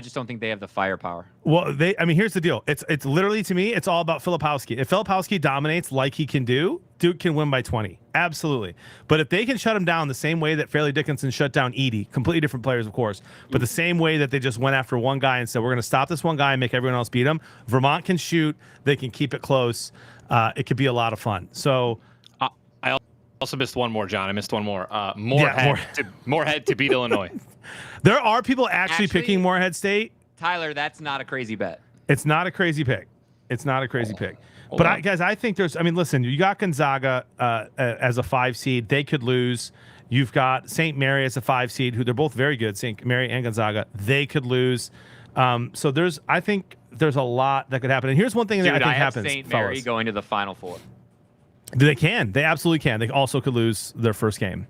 Speaker 3: just don't think they have the firepower.
Speaker 1: Well, here's the deal. It's literally, to me, it's all about Filipowski. If Filipowski dominates like he can do, Duke can win by 20. Absolutely. But if they can shut him down the same way that Fairleigh Dickinson shut down Edey, completely different players, of course, but the same way that they just went after one guy and said, we're going to stop this one guy and make everyone else beat him. Vermont can shoot. They can keep it close. It could be a lot of fun. So
Speaker 2: I also missed one more, John. I missed one more. Moorhead to beat Illinois.
Speaker 1: There are people actually picking Moorhead State.
Speaker 3: Tyler, that's not a crazy bet.
Speaker 1: It's not a crazy pick. But I think listen, you got Gonzaga as a 5 seed. They could lose. You've got St. Mary as a 5 seed, who they're both very good. St. Mary and Gonzaga, they could lose. So I think there's a lot that could happen. And here's one thing that I think happens.
Speaker 3: St. Mary going to the Final Four.
Speaker 1: They can. They absolutely can. They also could lose their first game.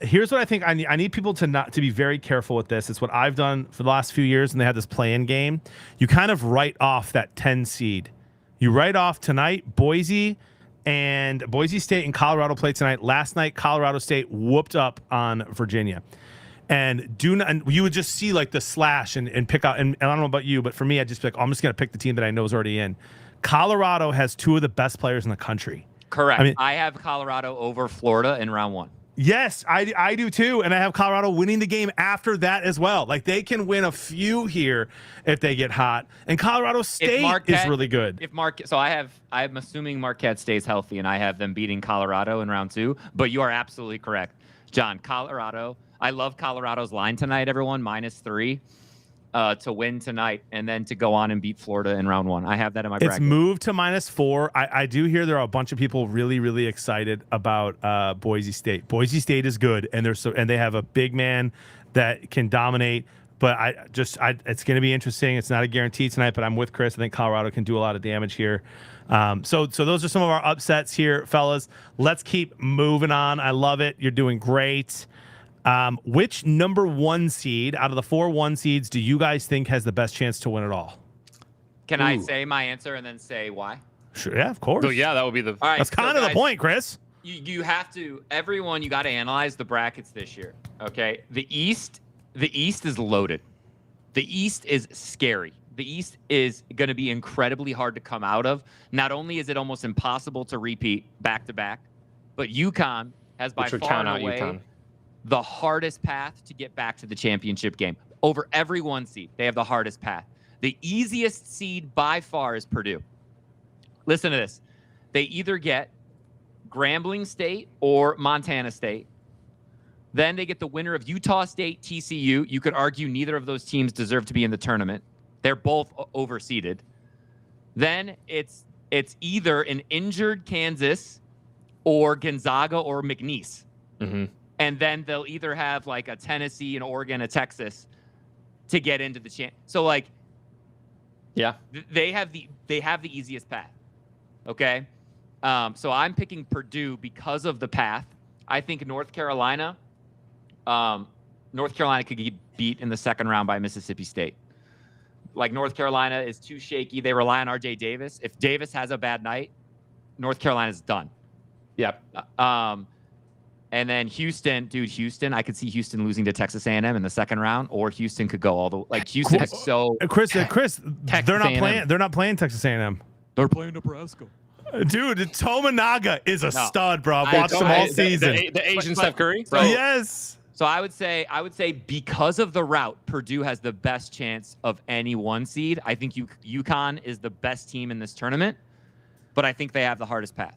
Speaker 1: Here's what I think. I need people to be very careful with this. It's what I've done for the last few years, and they had this play-in game. You kind of write off that 10 seed. You write off tonight Boise State and Colorado play tonight. Last night, Colorado State whooped up on Virginia. And you would just see the slash and pick out. And I don't know about you, but for me, I'd just be I'm just going to pick the team that I know is already in. Colorado has 2 of the best players in the country.
Speaker 3: Correct. I have Colorado over Florida in round 1.
Speaker 1: Yes, I do too, and I have Colorado winning the game after that as well. Like they can win a few here if they get hot, and Colorado State is really good.
Speaker 3: If I'm assuming Marquette stays healthy, and I have them beating Colorado in round 2. But you are absolutely correct, John. Colorado. I love Colorado's line tonight. Everyone -3 to win tonight, and then to go on and beat Florida in round 1. I have that in my bracket.
Speaker 1: It's moved to -4. I do hear there are a bunch of people really, really excited about Boise State. Boise State is good, and they have a big man that can dominate. But it's going to be interesting. It's not a guarantee tonight, but I'm with Chris. I think Colorado can do a lot of damage here. So those are some of our upsets here, fellas. Let's keep moving on. I love it. You're doing great. Which number 1 seed out of the 4 1 seeds do you guys think has the best chance to win it all?
Speaker 3: Can I say my answer and then say why?
Speaker 1: Sure, yeah, of course.
Speaker 2: So yeah, that would be the.
Speaker 3: All right,
Speaker 1: That's kind of the point, Chris.
Speaker 3: You have to, everyone, you got to analyze the brackets this year. Okay, the East is loaded. The East is scary. The East is going to be incredibly hard to come out of. Not only is it almost impossible to repeat back to back, but UConn has by far and away the hardest path to get back to the championship game. Over every 1 seed, they have the hardest path. The easiest seed by far is Purdue. Listen to this. They either get Grambling State or Montana State. Then they get the winner of Utah State, TCU. You could argue neither of those teams deserve to be in the tournament. They're both overseeded. Then it's either an injured Kansas or Gonzaga or McNeese.
Speaker 2: Mm-hmm.
Speaker 3: And then they'll either have like a Tennessee, an Oregon, a Texas to get into the champ. So like,
Speaker 2: yeah,
Speaker 3: they have the easiest path. Okay, so I'm picking Purdue because of the path. I think North Carolina could get beat in the second round by Mississippi State. Like North Carolina is too shaky. They rely on RJ Davis. If Davis has a bad night, North Carolina's done.
Speaker 2: Yep.
Speaker 3: And then Houston, I could see Houston losing to Texas A&M in the second round, or Houston could go all the like Houston is so.
Speaker 1: Chris, they're not playing. They're not playing Texas A&M.
Speaker 3: They're playing Nebraska.
Speaker 1: Dude, Tominaga is a stud, bro. I've watched him all season.
Speaker 2: The Asian Steph Curry.
Speaker 3: Bro,
Speaker 1: yes.
Speaker 3: So I would say because of the route, Purdue has the best chance of any 1 seed. I think UConn is the best team in this tournament, but I think they have the hardest path.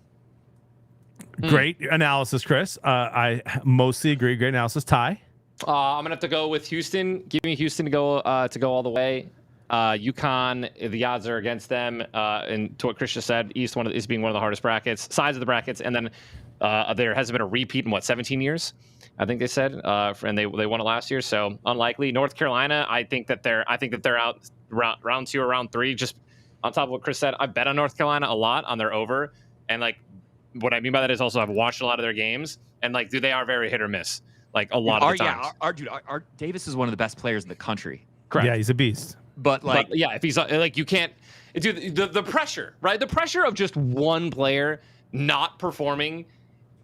Speaker 1: Great analysis, Chris. I mostly agree. Great analysis. Ty?
Speaker 2: I'm gonna have to go with Houston. Give me Houston to go all the way. UConn, the odds are against them. And to what Chris just said, East is being one of the hardest brackets, sides of the brackets, and then there hasn't been a repeat in 17 years, I think they said, and they won it last year, so unlikely. North Carolina, I think that they're out round 2 or round 3. Just on top of what Chris said, I bet on North Carolina a lot on their over, and like. What I mean by that is also I've watched a lot of their games, and like, they are very hit or miss, like a lot of the times.
Speaker 3: Our Davis is one of the best players in the country.
Speaker 2: Correct.
Speaker 1: Yeah, he's a beast.
Speaker 3: But
Speaker 2: if he's like, you can't, dude, the pressure, right? The pressure of just one player not performing,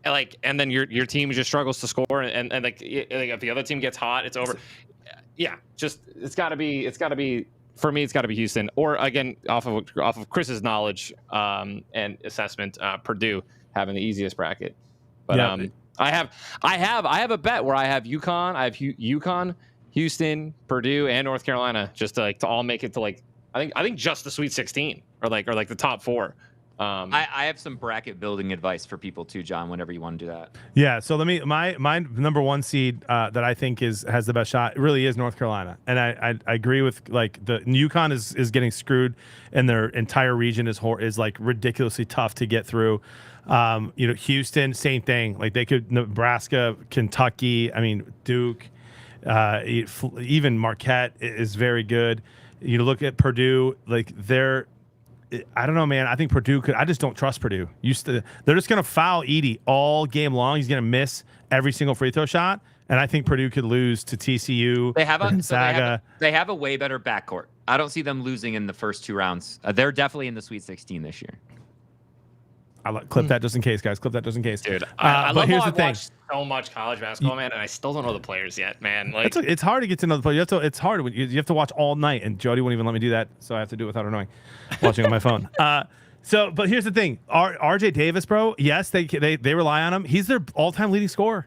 Speaker 2: and then your team just struggles to score, and like if the other team gets hot, it's over. Yeah, just it's got to be. For me, it's got to be Houston, or again, off of Chris's knowledge and assessment, Purdue having the easiest bracket. But I have a bet where I have UConn, UConn, Houston, Purdue, and North Carolina just to all make it to I think just the Sweet 16 or the top 4.
Speaker 3: I have some bracket building advice for people too, John, whenever you want to do that.
Speaker 1: Yeah, so my number 1 seed that I think has the best shot really is North Carolina, and I agree with the UConn is getting screwed, and their entire region is ridiculously tough to get through. Houston, same thing. Like they could Nebraska, Kentucky. I mean Duke, even Marquette is very good. You look at Purdue, they're. I don't know, man. I think Purdue could. I just don't trust Purdue. They're just going to foul Edey all game long. He's going to miss every single free throw shot, and I think Purdue could lose to TCU.
Speaker 3: They have a way better backcourt. I don't see them losing in the first 2 rounds. They're definitely in the Sweet 16 this year.
Speaker 1: Clip that just in case, guys. Clip that just in case.
Speaker 2: Dude, I love
Speaker 1: here's
Speaker 2: how
Speaker 1: the thing.
Speaker 2: Watched so much college basketball, man, and I still don't know the players yet, man.
Speaker 1: It's hard to get to know the players. It's hard when you have to watch all night, and Jody won't even let me do that, so I have to do it without her knowing, watching on my phone. But here's the thing. RJ Davis, bro, yes, they rely on him. He's their all-time leading scorer.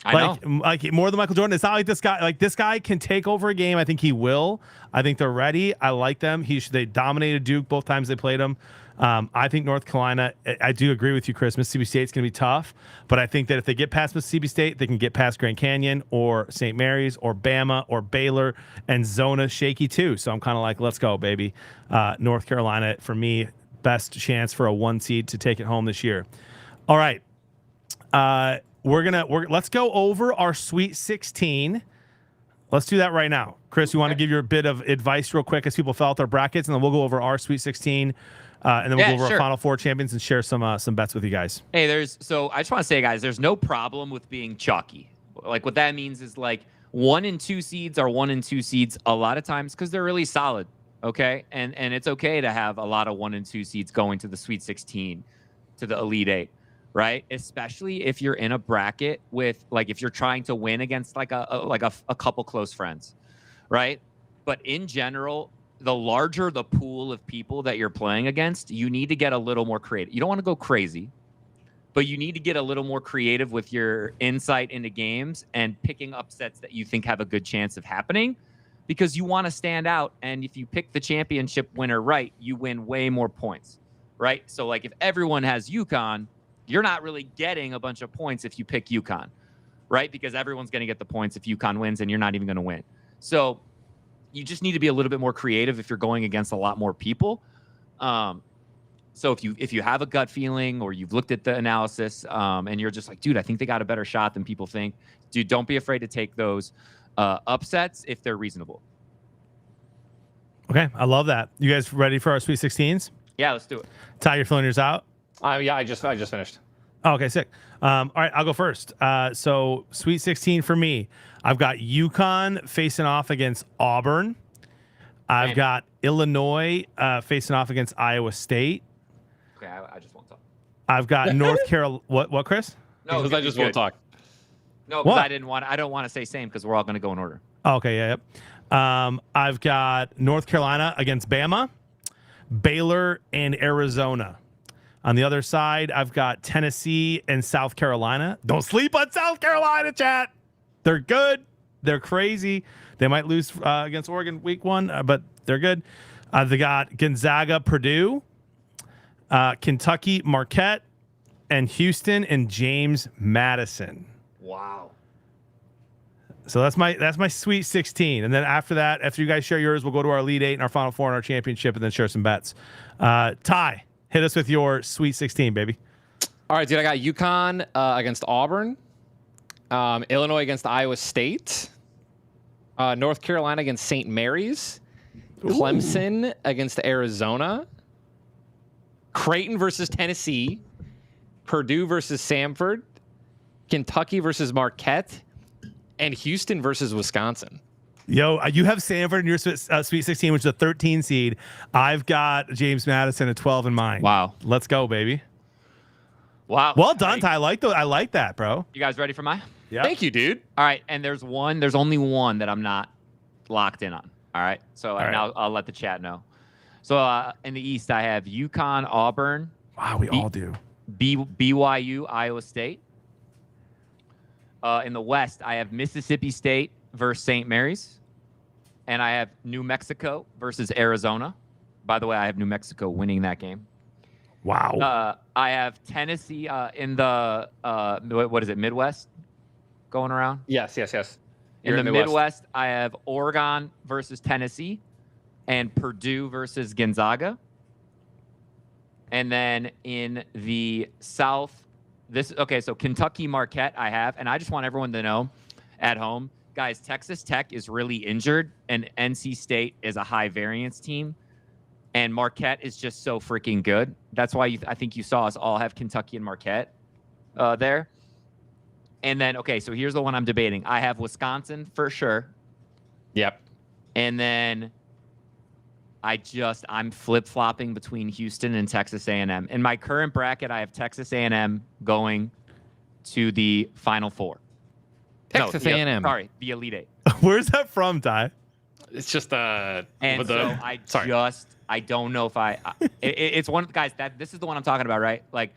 Speaker 1: Like more than Michael Jordan. It's not like this guy. Like this guy can take over a game. I think he will. I think they're ready. I like them. They dominated Duke both times they played him. I think North Carolina. I do agree with you, Chris. Mississippi State's going to be tough, but I think that if they get past Mississippi State, they can get past Grand Canyon or St. Mary's or Bama or Baylor, and Zona shaky too. So I'm kind of like, let's go, baby. North Carolina for me, best chance for a 1 seed to take it home this year. All right. Let's go over our Sweet 16. Let's do that right now. Chris, you want to give your bit of advice real quick as people fill out their brackets, and then we'll go over our Sweet 16, and then we'll go over our Final Four champions and share some bets with you guys.
Speaker 3: Hey, I just want to say, guys, there's no problem with being chalky. Like what that means is like 1 and 2 seeds are 1 and 2 seeds a lot of times because they're really solid. Okay, and it's okay to have a lot of 1 and 2 seeds going to the Sweet 16, to the Elite 8. Right, especially if you're in a bracket with like if you're trying to win against like a couple close friends, right? But in general, the larger the pool of people that you're playing against, you need to get a little more creative. You don't want to go crazy, but you need to get a little more creative with your insight into games and picking upsets that you think have a good chance of happening, because you want to stand out. And if you pick the championship winner right, you win way more points, right? So like if everyone has UConn, you're not really getting a bunch of points if you pick UConn, right? Because everyone's going to get the points if UConn wins, and you're not even going to win. So you just need to be a little bit more creative if you're going against a lot more people. So if you have a gut feeling or you've looked at the analysis and you're just like, dude, I think they got a better shot than people think, dude, don't be afraid to take those upsets if they're reasonable.
Speaker 1: Okay, I love that. You guys ready for our Sweet 16s?
Speaker 3: Yeah, let's do it.
Speaker 1: Ty, you're filling yours out?
Speaker 2: Yeah, I just finished.
Speaker 1: Oh, okay, sick. All right, I'll go first. So Sweet 16 for me, I've got UConn facing off against Auburn. I've got Illinois facing off against Iowa State.
Speaker 3: Okay, I just won't talk.
Speaker 1: I've got North Carolina. What, Chris?
Speaker 2: No, because I just won't talk.
Speaker 3: No, because I don't want to say same because we're all going to go in order.
Speaker 1: Oh, okay, yeah, yep. I've got North Carolina against Bama, Baylor, and Arizona. On the other side, I've got Tennessee and South Carolina. Don't sleep on South Carolina, chat. They're good. They're crazy. They might lose against Oregon week 1, but they're good. They got Gonzaga, Purdue, Kentucky, Marquette, and Houston and James Madison.
Speaker 3: Wow.
Speaker 1: So that's my Sweet 16. And then after that, after you guys share yours, we'll go to our Elite 8 and our Final Four and our championship and then share some bets. Ty, hit us with your Sweet 16, baby.
Speaker 2: All right, dude. I got UConn against Auburn, Illinois against Iowa State, North Carolina against St. Mary's, Clemson against Arizona, Creighton versus Tennessee, Purdue versus Samford, Kentucky versus Marquette, and Houston versus Wisconsin.
Speaker 1: Yo, you have Samford in your Sweet 16, which is a 13 seed. I've got James Madison at 12 in mine.
Speaker 3: Wow.
Speaker 1: Let's go, baby.
Speaker 3: Wow.
Speaker 1: Well done, Ty. I like that, bro.
Speaker 3: You guys ready for mine?
Speaker 1: Yeah.
Speaker 2: Thank you, dude.
Speaker 3: All right, and there's only one that I'm not locked in on. All right, so I'll let the chat know. So in the East, I have UConn, Auburn.
Speaker 1: Wow, we all do.
Speaker 3: BYU, Iowa State. In the West, I have Mississippi State versus St. Mary's, and I have New Mexico versus Arizona. By the way, I have New Mexico winning that game.
Speaker 1: Wow.
Speaker 3: I have Tennessee in the what is it, Midwest, going around?
Speaker 2: Yes.
Speaker 3: In the Midwest, I have Oregon versus Tennessee and Purdue versus Gonzaga. And then in the South, so Kentucky, Marquette I have, and I just want everyone to know at home, guys, Texas Tech is really injured and NC State is a high variance team. And Marquette is just so freaking good. That's why I think you saw us all have Kentucky and Marquette there. And then, so here's the one I'm debating. I have Wisconsin for sure.
Speaker 2: Yep.
Speaker 3: And then I'm flip-flopping between Houston and Texas A&M. In my current bracket, I have Texas A&M going to the Final Four.
Speaker 2: Texas A&M.
Speaker 3: Sorry, the Elite 8.
Speaker 1: Where's that from, Ty?
Speaker 2: It's just
Speaker 3: I don't know if it's one of the guys this is the one I'm talking about, right? Like,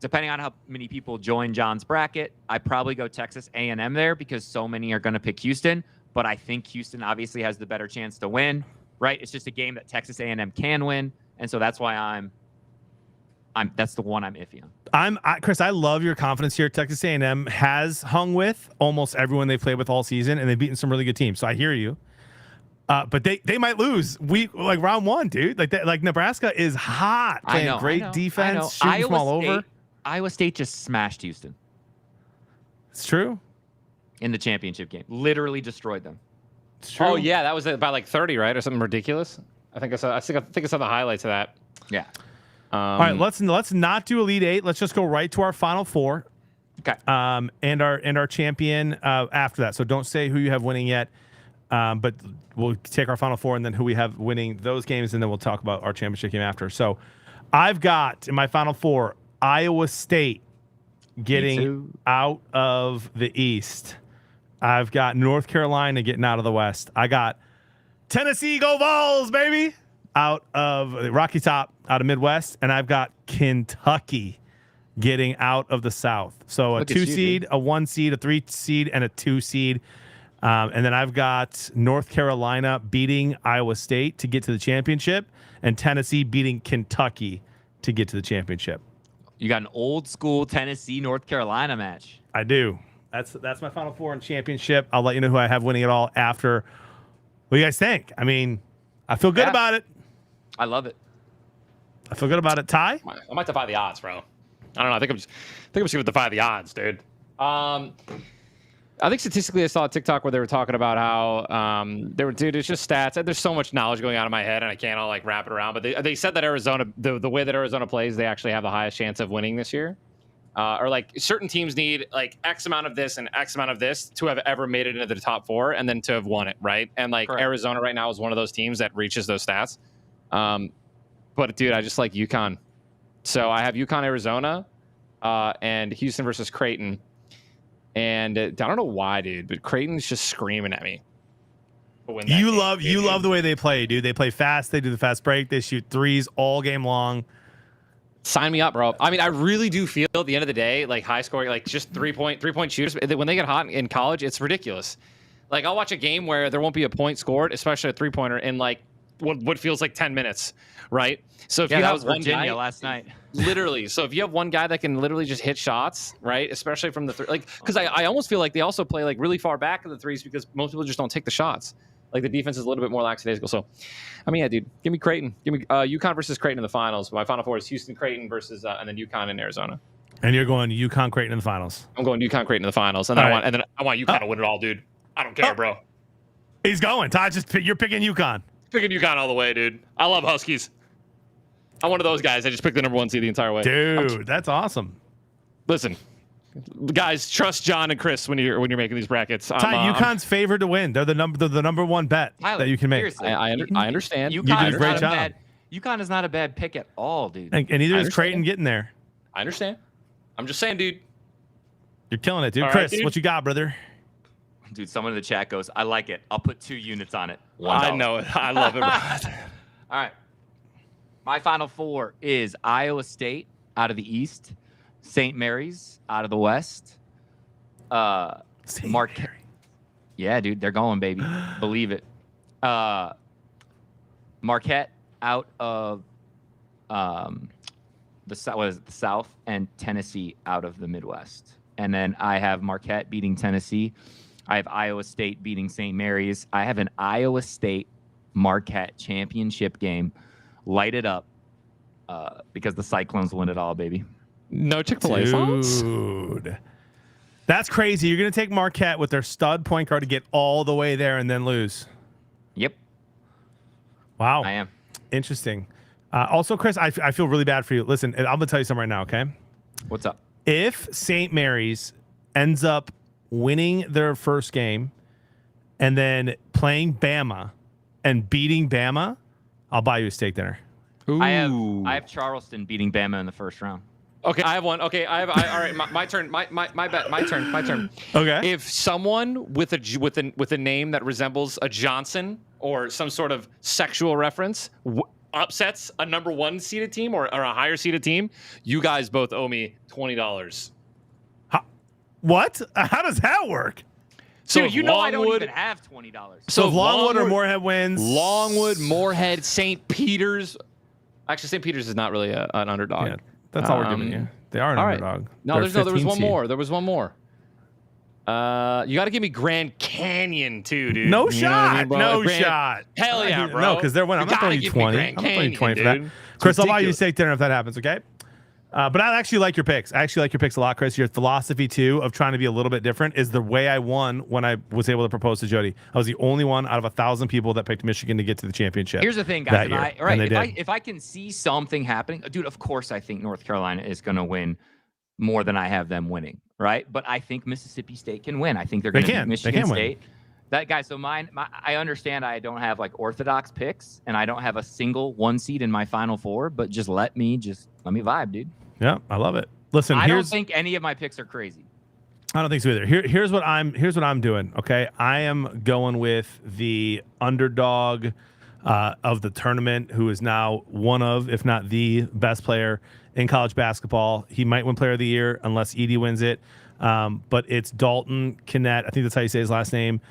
Speaker 3: depending on how many people join John's bracket, I probably go Texas A&M there because so many are going to pick Houston. But I think Houston obviously has the better chance to win, right? It's just a game that Texas A&M can win, and so that's why I'm that's the one I'm iffy on.
Speaker 1: Chris, I love your confidence here. Texas A&M has hung with almost everyone they've played with all season, and they've beaten some really good teams. So I hear you. But they might lose round one, dude. Like Nebraska is hot, playing great defense, shooting from all over.
Speaker 3: Iowa State just smashed Houston.
Speaker 1: It's true.
Speaker 3: In the championship game, literally destroyed them.
Speaker 1: It's true.
Speaker 2: Oh yeah, that was by like 30, right, or something ridiculous. I think I saw the highlights of that.
Speaker 3: Yeah.
Speaker 1: All right, let's not do Elite Eight. Let's just go right to our Final Four.
Speaker 3: Okay.
Speaker 1: And our champion after that. So don't say who you have winning yet. But we'll take our Final Four and then who we have winning those games, and then we'll talk about our championship game after. So I've got in my Final Four Iowa State getting out of the East. I've got North Carolina getting out of the West. I got Tennessee, go Vols, baby, out of Rocky Top, out of Midwest. And I've got Kentucky getting out of the South. So a 2 seed, a 1 seed, a 3 seed, and a 2 seed. And then I've got North Carolina beating Iowa State to get to the championship, and Tennessee beating Kentucky to get to the championship.
Speaker 3: You got an old school Tennessee North Carolina match.
Speaker 1: I do. That's my Final Four and championship. I'll let you know who I have winning it all after. What do you guys think? I mean, I feel good about it.
Speaker 3: I love it.
Speaker 1: I feel good about it. Ty?
Speaker 2: I might defy the odds, bro. I don't know. I think I'm just gonna defy the odds, dude. I think statistically, I saw a TikTok where they were talking about how dude, it's just stats. There's so much knowledge going on in my head, and I can't all like wrap it around. But they said that Arizona, the way that Arizona plays, they actually have the highest chance of winning this year. Or like certain teams need like X amount of this and X amount of this to have ever made it into the top 4 and then to have won it, right? And like
Speaker 3: Correct.
Speaker 2: Arizona right now is one of those teams that reaches those stats. But dude, I just like UConn. So I have UConn, Arizona, and Houston versus Creighton. And I don't know why, dude, but Creighton's just screaming at me.
Speaker 1: You love the way they play, dude. They play fast. They do the fast break. They shoot threes all game long.
Speaker 2: Sign me up, bro. I mean, I really do feel at the end of the day, like high scoring, like just three-point shooters. When they get hot in college, it's ridiculous. Like I'll watch a game where there won't be a point scored, especially a 3-pointer, in like what feels like 10 minutes, right? So if you have one
Speaker 3: Virginia
Speaker 2: guy,
Speaker 3: last night,
Speaker 2: literally. So if you have one guy that can literally just hit shots, right? Especially from the like, because I almost feel like they also play like really far back in the threes because most people just don't take the shots. Like the defense is a little bit more lackadaisical. So, I mean, yeah, dude, give me Creighton. Give me UConn versus Creighton in the finals. My Final Four is Houston, Creighton versus, and then UConn and Arizona.
Speaker 1: And you're going UConn, Creighton in the finals.
Speaker 2: I'm going UConn, Creighton in the finals, and then I want UConn to win it all, dude. I don't care, bro.
Speaker 1: He's going. Ty, you're picking UConn.
Speaker 2: Picking UConn all the way, dude. I love Huskies. I'm one of those guys. I just picked the number 1 seed the entire way.
Speaker 1: Dude, that's awesome.
Speaker 2: Listen, guys, trust John and Chris when you're making these brackets.
Speaker 1: Ty, UConn's favored to win. They're the number 1 bet
Speaker 3: Tyler,
Speaker 1: that you can make.
Speaker 3: seriously.
Speaker 2: I understand.
Speaker 3: UConn
Speaker 1: You did a great job.
Speaker 3: UConn is not a bad pick at all, dude.
Speaker 1: And neither is Creighton getting there.
Speaker 2: I understand. I'm just saying, dude.
Speaker 1: You're killing it, dude.
Speaker 2: All right,
Speaker 1: Chris,
Speaker 2: dude.
Speaker 1: what you got, brother?
Speaker 3: Dude, someone in the chat goes, I like it. I'll put 2 units on it.
Speaker 2: I know it. I love it, bro.
Speaker 3: All right. My Final Four is Iowa State out of the East, St. Mary's out of the West, Marquette. Yeah, dude, they're going, baby. Believe it. Marquette out of the South, and Tennessee out of the Midwest. And then I have Marquette beating Tennessee. I have Iowa State beating St. Mary's. I have an Iowa State Marquette championship game. Light it up because the Cyclones win it all, baby.
Speaker 2: No Chick-fil-A songs?
Speaker 1: Dude. That's crazy. You're going to take Marquette with their stud point guard to get all the way there and then lose.
Speaker 3: Yep.
Speaker 1: Wow.
Speaker 3: I am.
Speaker 1: Interesting. Also, Chris, I feel really bad for you. Listen, I'm going to tell you something right now, okay?
Speaker 3: What's up?
Speaker 1: If St. Mary's ends up winning their first game and then playing Bama and beating Bama, I'll buy you a steak dinner.
Speaker 3: I have Charleston beating Bama in the first round.
Speaker 2: Okay, I have one. Okay, all right, my turn. My bet. My turn.
Speaker 1: Okay.
Speaker 2: If someone with a name that resembles a Johnson or some sort of sexual reference upsets a number 1 seeded team or a higher seeded team, you guys both owe me $20.
Speaker 1: What? How does that work?
Speaker 2: So
Speaker 3: Dude, you know I don't even have $20.
Speaker 1: So if Longwood or Moorhead wins,
Speaker 2: Longwood, Moorhead, St. Peter's. Actually, St. Peter's is not really an underdog.
Speaker 1: yeah, that's all we're giving you. They are an
Speaker 2: all right.
Speaker 1: underdog.
Speaker 2: No,
Speaker 1: They're
Speaker 2: there was
Speaker 1: 15
Speaker 2: one
Speaker 1: seed.
Speaker 2: more. There was one more. You got to give me Grand Canyon too, dude.
Speaker 1: No
Speaker 2: You know what I
Speaker 1: shot.
Speaker 2: mean, bro?
Speaker 1: No
Speaker 2: Grand-
Speaker 1: shot.
Speaker 2: Hell yeah, bro.
Speaker 1: No, because they're winning. I'm not throwing you 20. I'm not throwing you 20 for that. Chris, I'll buy you a steak dinner if that happens, okay? But I actually like your picks. I actually like your picks a lot, Chris. Your philosophy, too, of trying to be a little bit different is the way I won when I was able to propose to Jody. I was the only one out of 1,000 people that picked Michigan to get to the championship.
Speaker 3: Here's the thing, guys.
Speaker 1: That
Speaker 3: If I can see something happening, dude, of course I think North Carolina is going to win more than I have them winning, right? But I think Mississippi State can win. I think they're going to beat Michigan State. That guy, so I understand I don't have like orthodox picks and I don't have a single 1 seed in my Final Four, but just let me vibe, dude.
Speaker 1: Yeah, I love it. Listen,
Speaker 3: I don't think any of my picks are crazy.
Speaker 1: I don't think so either. Here's what I'm doing. Okay, I am going with the underdog of the tournament, who is now one of, if not the best player in college basketball. He might win Player of the Year unless Edey wins it. But it's Dalton Knecht. I think that's how you say his last name.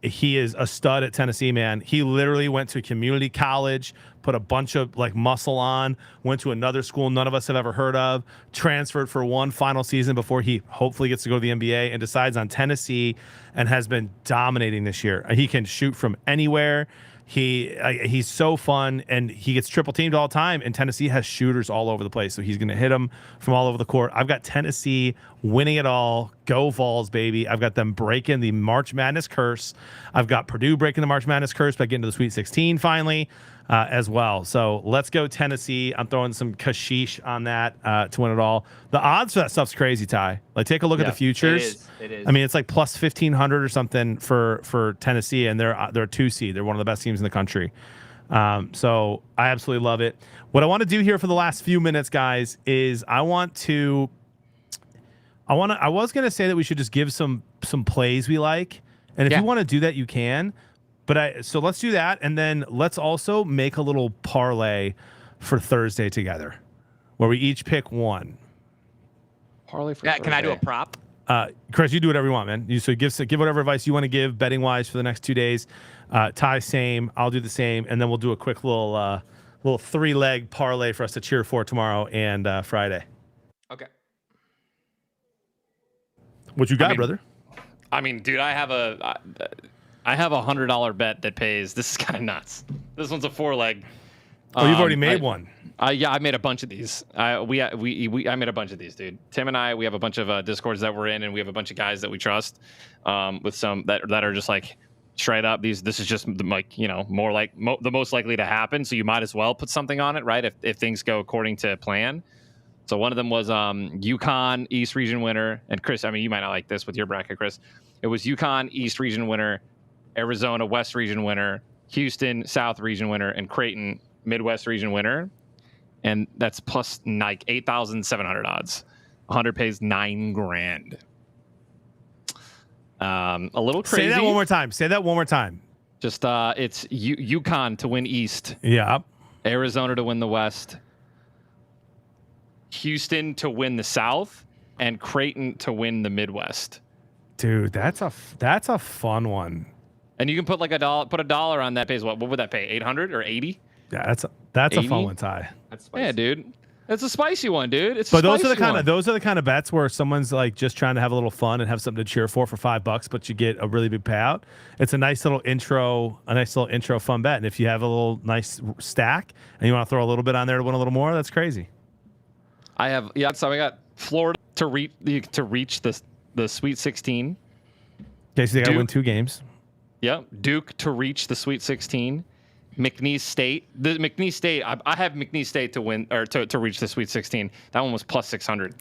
Speaker 1: He is a stud at Tennessee, man. He literally went to community college, put a bunch of like muscle on, went to another school none of us have ever heard of, transferred for one final season before he hopefully gets to go to the NBA, and decides on Tennessee and has been dominating this year. He can shoot from anywhere. He's so fun, and he gets triple teamed all the time, and Tennessee has shooters all over the place, so he's going to hit them from all over the court. I've got Tennessee winning it all. Go Vols, baby. I've got them breaking the March Madness curse. I've got Purdue breaking the March Madness curse by getting to the Sweet 16 finally as well. So let's go Tennessee. I'm throwing some kashish on that to win it all. The odds for that stuff's crazy, Ty. Like, take a look at the futures.
Speaker 3: It is.
Speaker 1: I mean, it's like plus 1,500 or something for Tennessee, and they're a 2 seed. They're one of the best teams in the country. So I absolutely love it. What I want to do here for the last few minutes, guys, is I was going to say that we should just give some plays we like, and if you want to do that, you can. But so let's do that, and then let's also make a little parlay for Thursday together, where we each pick one.
Speaker 2: Parlay for
Speaker 3: Can I do a prop?
Speaker 1: Chris, you do whatever you want, man. So give whatever advice you want to give betting wise for the next 2 days. Ty, same. I'll do the same, and then we'll do a quick little 3-leg parlay for us to cheer for tomorrow and Friday.
Speaker 3: Okay.
Speaker 1: What you got, brother?
Speaker 2: I mean, dude, I have a $100 bet that pays. This is kind of nuts. This one's a 4-leg.
Speaker 1: Oh, you've already made one.
Speaker 2: Yeah, I made a bunch of these. I made a bunch of these, dude. Tim and I, we have a bunch of Discords that we're in, and we have a bunch of guys that we trust. With some that are just like straight up. This is just like, more like the most likely to happen. So you might as well put something on it, right? If things go according to plan. So one of them was UConn East Region winner, and Chris, I mean, you might not like this with your bracket, Chris. It was UConn East Region winner, Arizona West Region winner, Houston South Region winner, and Creighton Midwest Region winner. And that's plus like 8,700 odds. 100 pays $9,000. A little crazy.
Speaker 1: Say that one more time.
Speaker 2: Just it's UConn to win East.
Speaker 1: Yeah.
Speaker 2: Arizona to win the West. Houston to win the South, and Creighton to win the Midwest.
Speaker 1: Dude, that's a fun one.
Speaker 2: And you can put like $1 on that. Pays what would that pay? 800 or 80?
Speaker 1: Yeah, that's a fun one, Ty.
Speaker 3: That's spicy.
Speaker 2: Yeah, dude. That's a spicy one, dude.
Speaker 1: But those are the kind of bets where someone's like just trying to have a little fun and have something to cheer for $5, but you get a really big payout. It's a nice little intro fun bet. And if you have a little nice stack and you want to throw a little bit on there to win a little more, that's crazy.
Speaker 2: So I got Florida to reach the Sweet 16.
Speaker 1: Okay, so they got to win 2 games.
Speaker 2: Yep. Duke to reach the Sweet 16. McNeese State. I have McNeese State to win or to reach the Sweet 16. That one was plus 600. It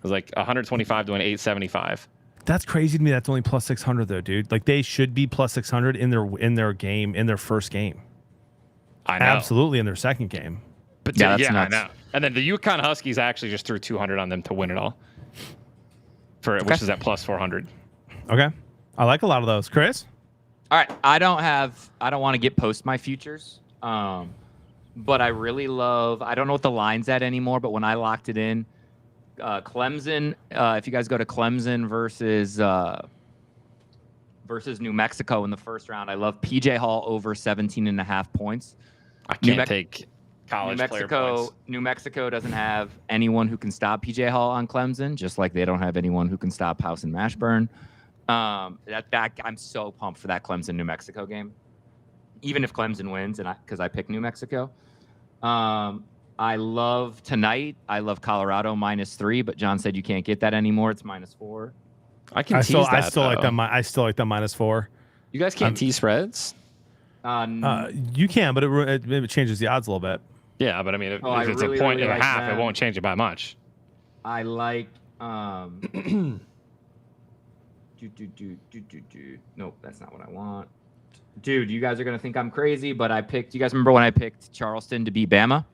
Speaker 2: was like 125 to an 875.
Speaker 1: That's crazy to me. That's only plus 600 though, dude. Like they should be plus 600 in their game, in their first game.
Speaker 2: I know.
Speaker 1: Absolutely in their second game.
Speaker 2: But
Speaker 3: that's
Speaker 2: I
Speaker 3: nuts.
Speaker 2: know. And then the UConn Huskies actually just threw 200 on them to win it all. Which is at plus 400.
Speaker 1: Okay. I like a lot of those. Chris?
Speaker 3: All right. I don't want to get post my futures. but I really love. I don't know what the line's at anymore, but when I locked it in, Clemson. If you guys go to Clemson versus New Mexico in the first round, I love PJ Hall over 17.5 points.
Speaker 2: I can't take college player points.
Speaker 3: New Mexico doesn't have anyone who can stop PJ Hall on Clemson, just like they don't have anyone who can stop House and Mashburn. I'm so pumped for that Clemson New Mexico game, even if Clemson wins, and because I picked New Mexico. I love tonight. I love Colorado -3, but John said you can't get that anymore. It's -4.
Speaker 2: I can tease that.
Speaker 1: I still like them. I still like them -4.
Speaker 2: You guys can't tease spreads.
Speaker 1: You can, but it changes the odds a little bit.
Speaker 2: Yeah, but I mean, if it's
Speaker 3: really,
Speaker 2: a point
Speaker 3: really
Speaker 2: and a half,
Speaker 3: them.
Speaker 2: it won't change it by much.
Speaker 3: I like. Nope, that's not what I want. Dude, you guys are gonna think I'm crazy, but I picked. You guys remember when I picked Charleston to beat Bama?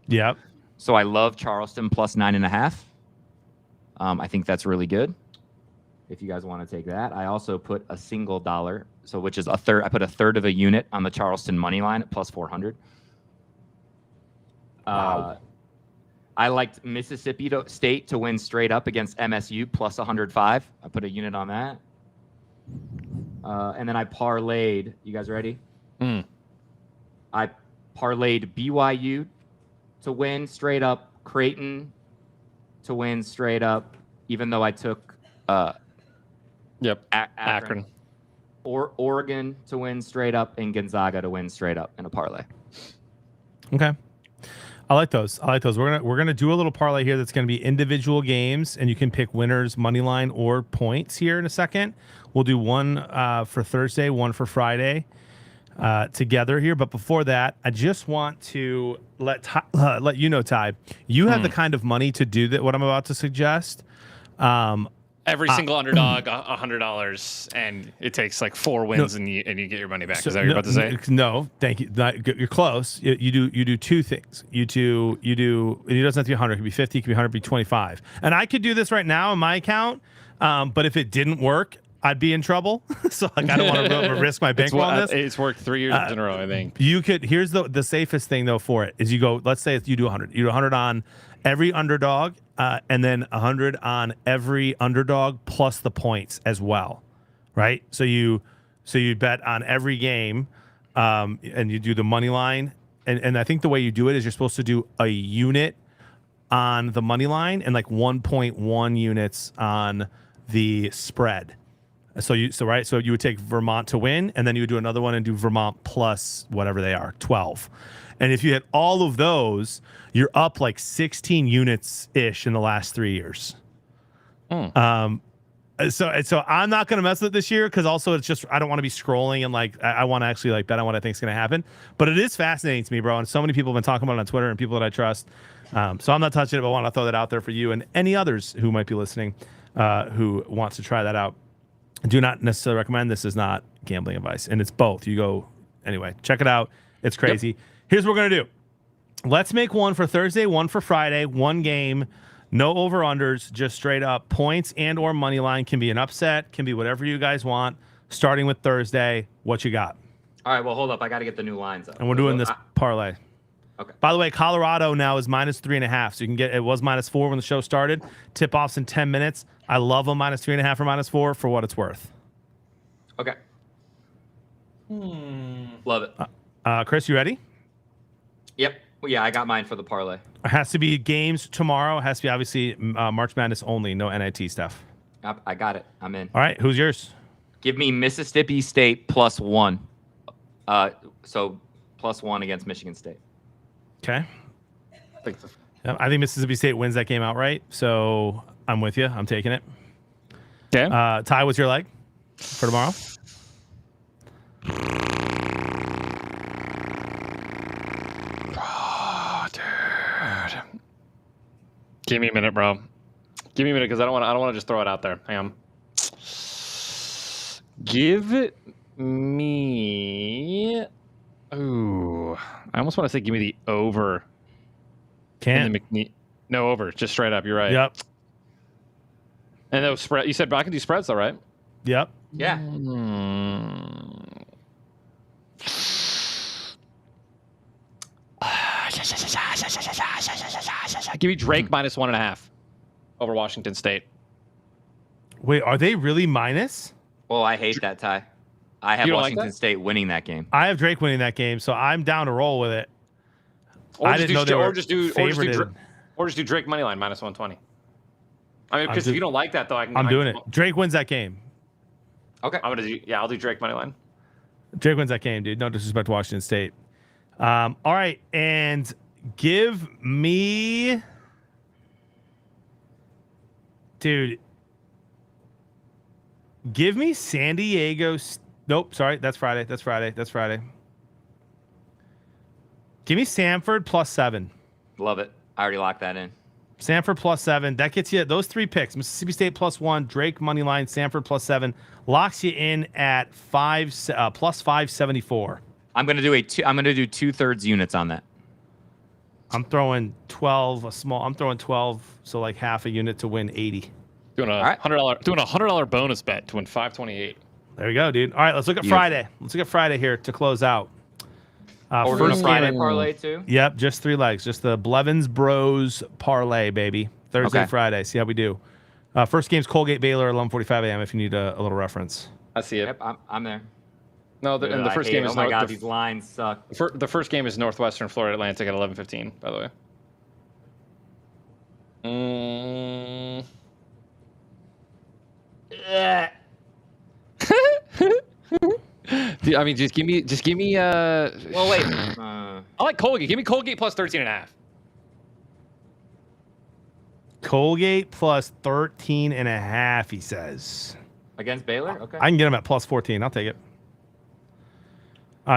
Speaker 1: Yep.
Speaker 3: So I love Charleston +9.5. I think that's really good. If you guys want to take that, I also put a single dollar, so which is a third. I put a third of a unit on the Charleston money line at +400.
Speaker 2: Wow.
Speaker 3: I liked Mississippi State to win straight up against MSU +105. I put a unit on that. And then I parlayed. You guys ready? I parlayed BYU to win straight up, Creighton to win straight up, even though I took
Speaker 2: Akron.
Speaker 3: Or Oregon to win straight up, and Gonzaga to win straight up in a parlay.
Speaker 1: Okay. I like those. We're gonna do a little parlay here that's gonna be individual games, and you can pick winners, money line, or points here in a second. We'll do one for Thursday, one for Friday together here. But before that, I just want to let you know, Ty, you have the kind of money to do that. What I'm about to suggest.
Speaker 2: Every single underdog, $100, and it takes like 4 wins, and you get your money back. Is that what you're about to say?
Speaker 1: No, thank you. You're close. You do 2 things. You do. And it doesn't have to be 100. It could be 50. It could be 100. It could be 25. And I could do this right now in my account. But if it didn't work, I'd be in trouble. So like, I don't want to risk my bankroll on this.
Speaker 2: It's worked 3 years in a row, I think.
Speaker 1: You could. Here's the safest thing though for it is you go. Let's say you do 100. You do 100 on every underdog, and then 100 on every underdog plus the points as well, right? So you bet on every game, and you do the money line, and I think the way you do it is you're supposed to do a unit on the money line and like 1.1 units on the spread. So you would take Vermont to win, and then you would do another one and do Vermont plus whatever they are, 12. And if you hit all of those, you're up like 16 units ish in the last 3 years. So I'm not going to mess with it this year because also it's just I don't want to be scrolling and like I want to actually like bet on what I think is going to happen. But it is fascinating to me, bro. And so many people have been talking about it on Twitter and people that I trust. So I'm not touching it, but I want to throw that out there for you and any others who might be listening who wants to try that out. I do not necessarily recommend. This is not gambling advice, and it's both. You go anyway. Check it out. It's crazy. Yep. Here's what we're gonna do. Let's make one for Thursday, one for Friday, one game, no over unders, just straight up points and or money line. Can be an upset, can be whatever you guys want. Starting with Thursday, what you got?
Speaker 3: All right. Well, hold up. I got to get the new lines up.
Speaker 1: And we're doing this parlay.
Speaker 3: Okay.
Speaker 1: By the way, Colorado now is -3.5, so you can get it was -4 when the show started. Tip offs in 10 minutes. I love them -3.5 or -4 for what it's worth.
Speaker 3: Okay. Love it.
Speaker 1: Chris, you ready?
Speaker 3: Yep. Well, yeah, I got mine for the parlay.
Speaker 1: It has to be games tomorrow. It has to be obviously March Madness only, no NIT stuff.
Speaker 3: I got it. I'm in.
Speaker 1: All right, who's yours?
Speaker 3: Give me Mississippi State +1. So +1 against Michigan State.
Speaker 1: Okay. I think Mississippi State wins that game outright, so I'm with you. I'm taking it.
Speaker 2: Okay.
Speaker 1: Ty, what's your leg for tomorrow?
Speaker 2: Oh, dude. Give me a minute, bro. Give me a minute because I don't want to just throw it out there. Hang on. Give me. Ooh, I almost want to say give me the over.
Speaker 1: Can't.
Speaker 2: No over, just straight up. You're right.
Speaker 1: Yep.
Speaker 2: And those spread. You said I can do spreads though, right?
Speaker 1: Yep.
Speaker 3: Yeah.
Speaker 2: Give me Drake minus 1.5 over Washington State.
Speaker 1: Wait, are they really minus?
Speaker 3: Oh, I hate that tie. I have
Speaker 2: You don't like
Speaker 3: Washington
Speaker 2: that?
Speaker 3: State winning that game.
Speaker 1: I have Drake winning that game, so I'm down to roll with it.
Speaker 2: Or
Speaker 1: I
Speaker 2: just
Speaker 1: didn't know they were favorited.
Speaker 2: Or just do Drake money line minus 120. I mean, because
Speaker 1: I'm
Speaker 2: if you don't like that though,
Speaker 1: I'm doing it. Drake wins that game.
Speaker 3: Okay.
Speaker 2: I'll do Drake money line.
Speaker 1: Drake wins that game, dude. No disrespect to Washington State. All right, and give me, dude. Give me San Diego. Nope, sorry, that's Friday. That's Friday. That's Friday. Give me Samford +7.
Speaker 3: Love it. I already locked that in.
Speaker 1: Samford +7. That gets you those 3 picks. Mississippi State +1, Drake money line, Samford +7 locks you in at +574.
Speaker 3: I'm gonna do 2/3 units on that.
Speaker 1: I'm throwing 12. I'm throwing 12, so like half a unit to win 80.
Speaker 2: Doing a $100 bonus bet to win 528.
Speaker 1: There we go, dude. All right, let's look at
Speaker 3: Beautiful.
Speaker 1: Friday. Let's look at Friday here to close out.
Speaker 3: We're doing a
Speaker 1: First
Speaker 3: Friday
Speaker 1: game.
Speaker 3: parlay too.
Speaker 1: Yep, just 3 legs. Just the Blevins Bros parlay, baby. Thursday,
Speaker 3: Okay.
Speaker 1: Friday. See how we do. First game's Colgate Baylor, 11:45 a.m. If you need a little reference.
Speaker 2: I see it.
Speaker 3: Yep, I'm there.
Speaker 2: No, and the first game is
Speaker 3: oh my god, these lines suck.
Speaker 2: the first game is Northwestern Florida Atlantic at 11:15. By the way. I mean, just give me.
Speaker 3: Well, wait.
Speaker 2: I like Colgate. Give me Colgate plus 13.5.
Speaker 1: Colgate plus 13.5, he says.
Speaker 3: Against Baylor? Okay.
Speaker 1: I can get him at +14. I'll take it.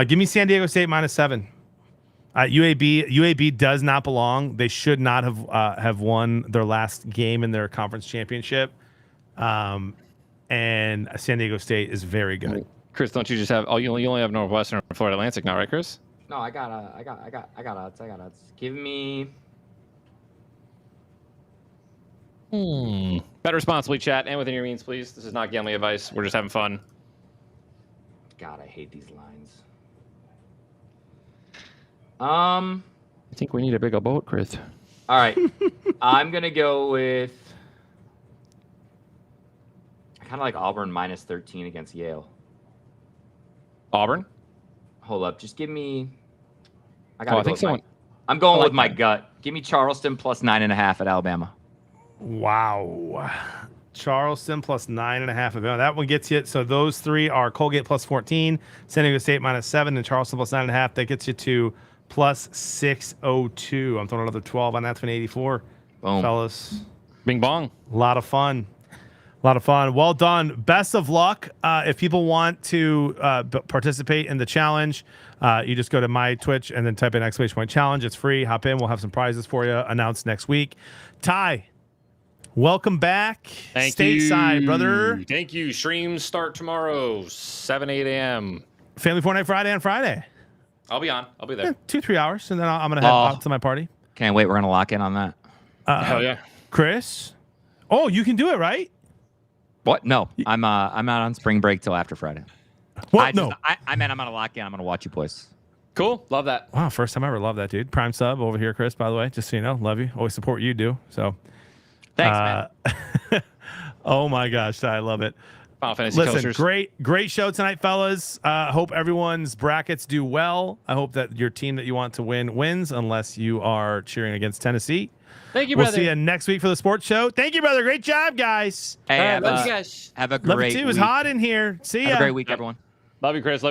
Speaker 1: Give me San Diego State -7. UAB does not belong. They should not have won their last game in their conference championship. And San Diego State is very good.
Speaker 2: Chris, don't you just have? Oh, you only have Northwestern and Florida Atlantic now, right, Chris?
Speaker 3: No, I got odds. Give me.
Speaker 2: Bet responsibly, chat, and within your means, please. This is not gambling advice. We're just having fun.
Speaker 3: God, I hate these lines.
Speaker 2: I think we need a bigger boat, Chris.
Speaker 3: All right. I'm gonna go with. I kind of like Auburn -13 against Yale.
Speaker 2: Auburn.
Speaker 3: Hold up, just give me.
Speaker 2: I think someone.
Speaker 3: I'm going
Speaker 2: I like
Speaker 3: with my
Speaker 2: that.
Speaker 3: gut. Give me Charleston +9.5 at Alabama.
Speaker 1: Wow. Charleston plus 9.5 of that one gets you. So those 3 are Colgate +14, San Diego State -7, and Charleston plus 9.5. That gets you to +602. I'm throwing another 12 on that to an 84.
Speaker 3: Boom.
Speaker 1: Fellas.
Speaker 2: Bing bong.
Speaker 1: A lot of fun. Well done. Best of luck. If people want to participate in the challenge, you just go to my Twitch and then type in !challenge. It's free. Hop in. We'll have some prizes for you announced next week. Ty, welcome back.
Speaker 2: Thank
Speaker 1: Stateside,
Speaker 2: you,
Speaker 1: brother.
Speaker 2: Thank you. Streams start tomorrow, 7-8 a.m.
Speaker 1: Family Fortnite Friday on Friday.
Speaker 2: I'll be on. I'll be there.
Speaker 1: 2-3 hours, and then I'm going to head out to my party.
Speaker 3: Can't wait. We're gonna lock in on that.
Speaker 2: Hell yeah.
Speaker 1: Chris? Oh, you can do it, right?
Speaker 3: What? No, I'm out on spring break till after Friday.
Speaker 1: What?
Speaker 3: I meant I'm gonna lock in. I'm gonna watch you boys.
Speaker 2: Cool. Love that.
Speaker 1: Wow, first time I ever. Love that, dude. Prime sub over here, Chris, by the way. Just so you know, love you. Always support you, do. So,
Speaker 3: Thanks, man.
Speaker 1: Oh my gosh, I love it.
Speaker 2: Final Fantasy
Speaker 1: Listen,
Speaker 2: coasters.
Speaker 1: great show tonight, fellas. Hope everyone's brackets do well. I hope that your team that you want to win wins, unless you are cheering against Tennessee.
Speaker 4: Thank you,
Speaker 1: We'll
Speaker 4: brother.
Speaker 1: see you next week for the sports show. Thank you, brother. Great job, guys.
Speaker 3: Hey,
Speaker 4: All right, love you guys.
Speaker 3: have a
Speaker 1: Love
Speaker 3: great
Speaker 1: you too. It was
Speaker 3: week.
Speaker 1: hot in here. See ya.
Speaker 3: Have a great week, everyone.
Speaker 2: Love you, Chris. Love you.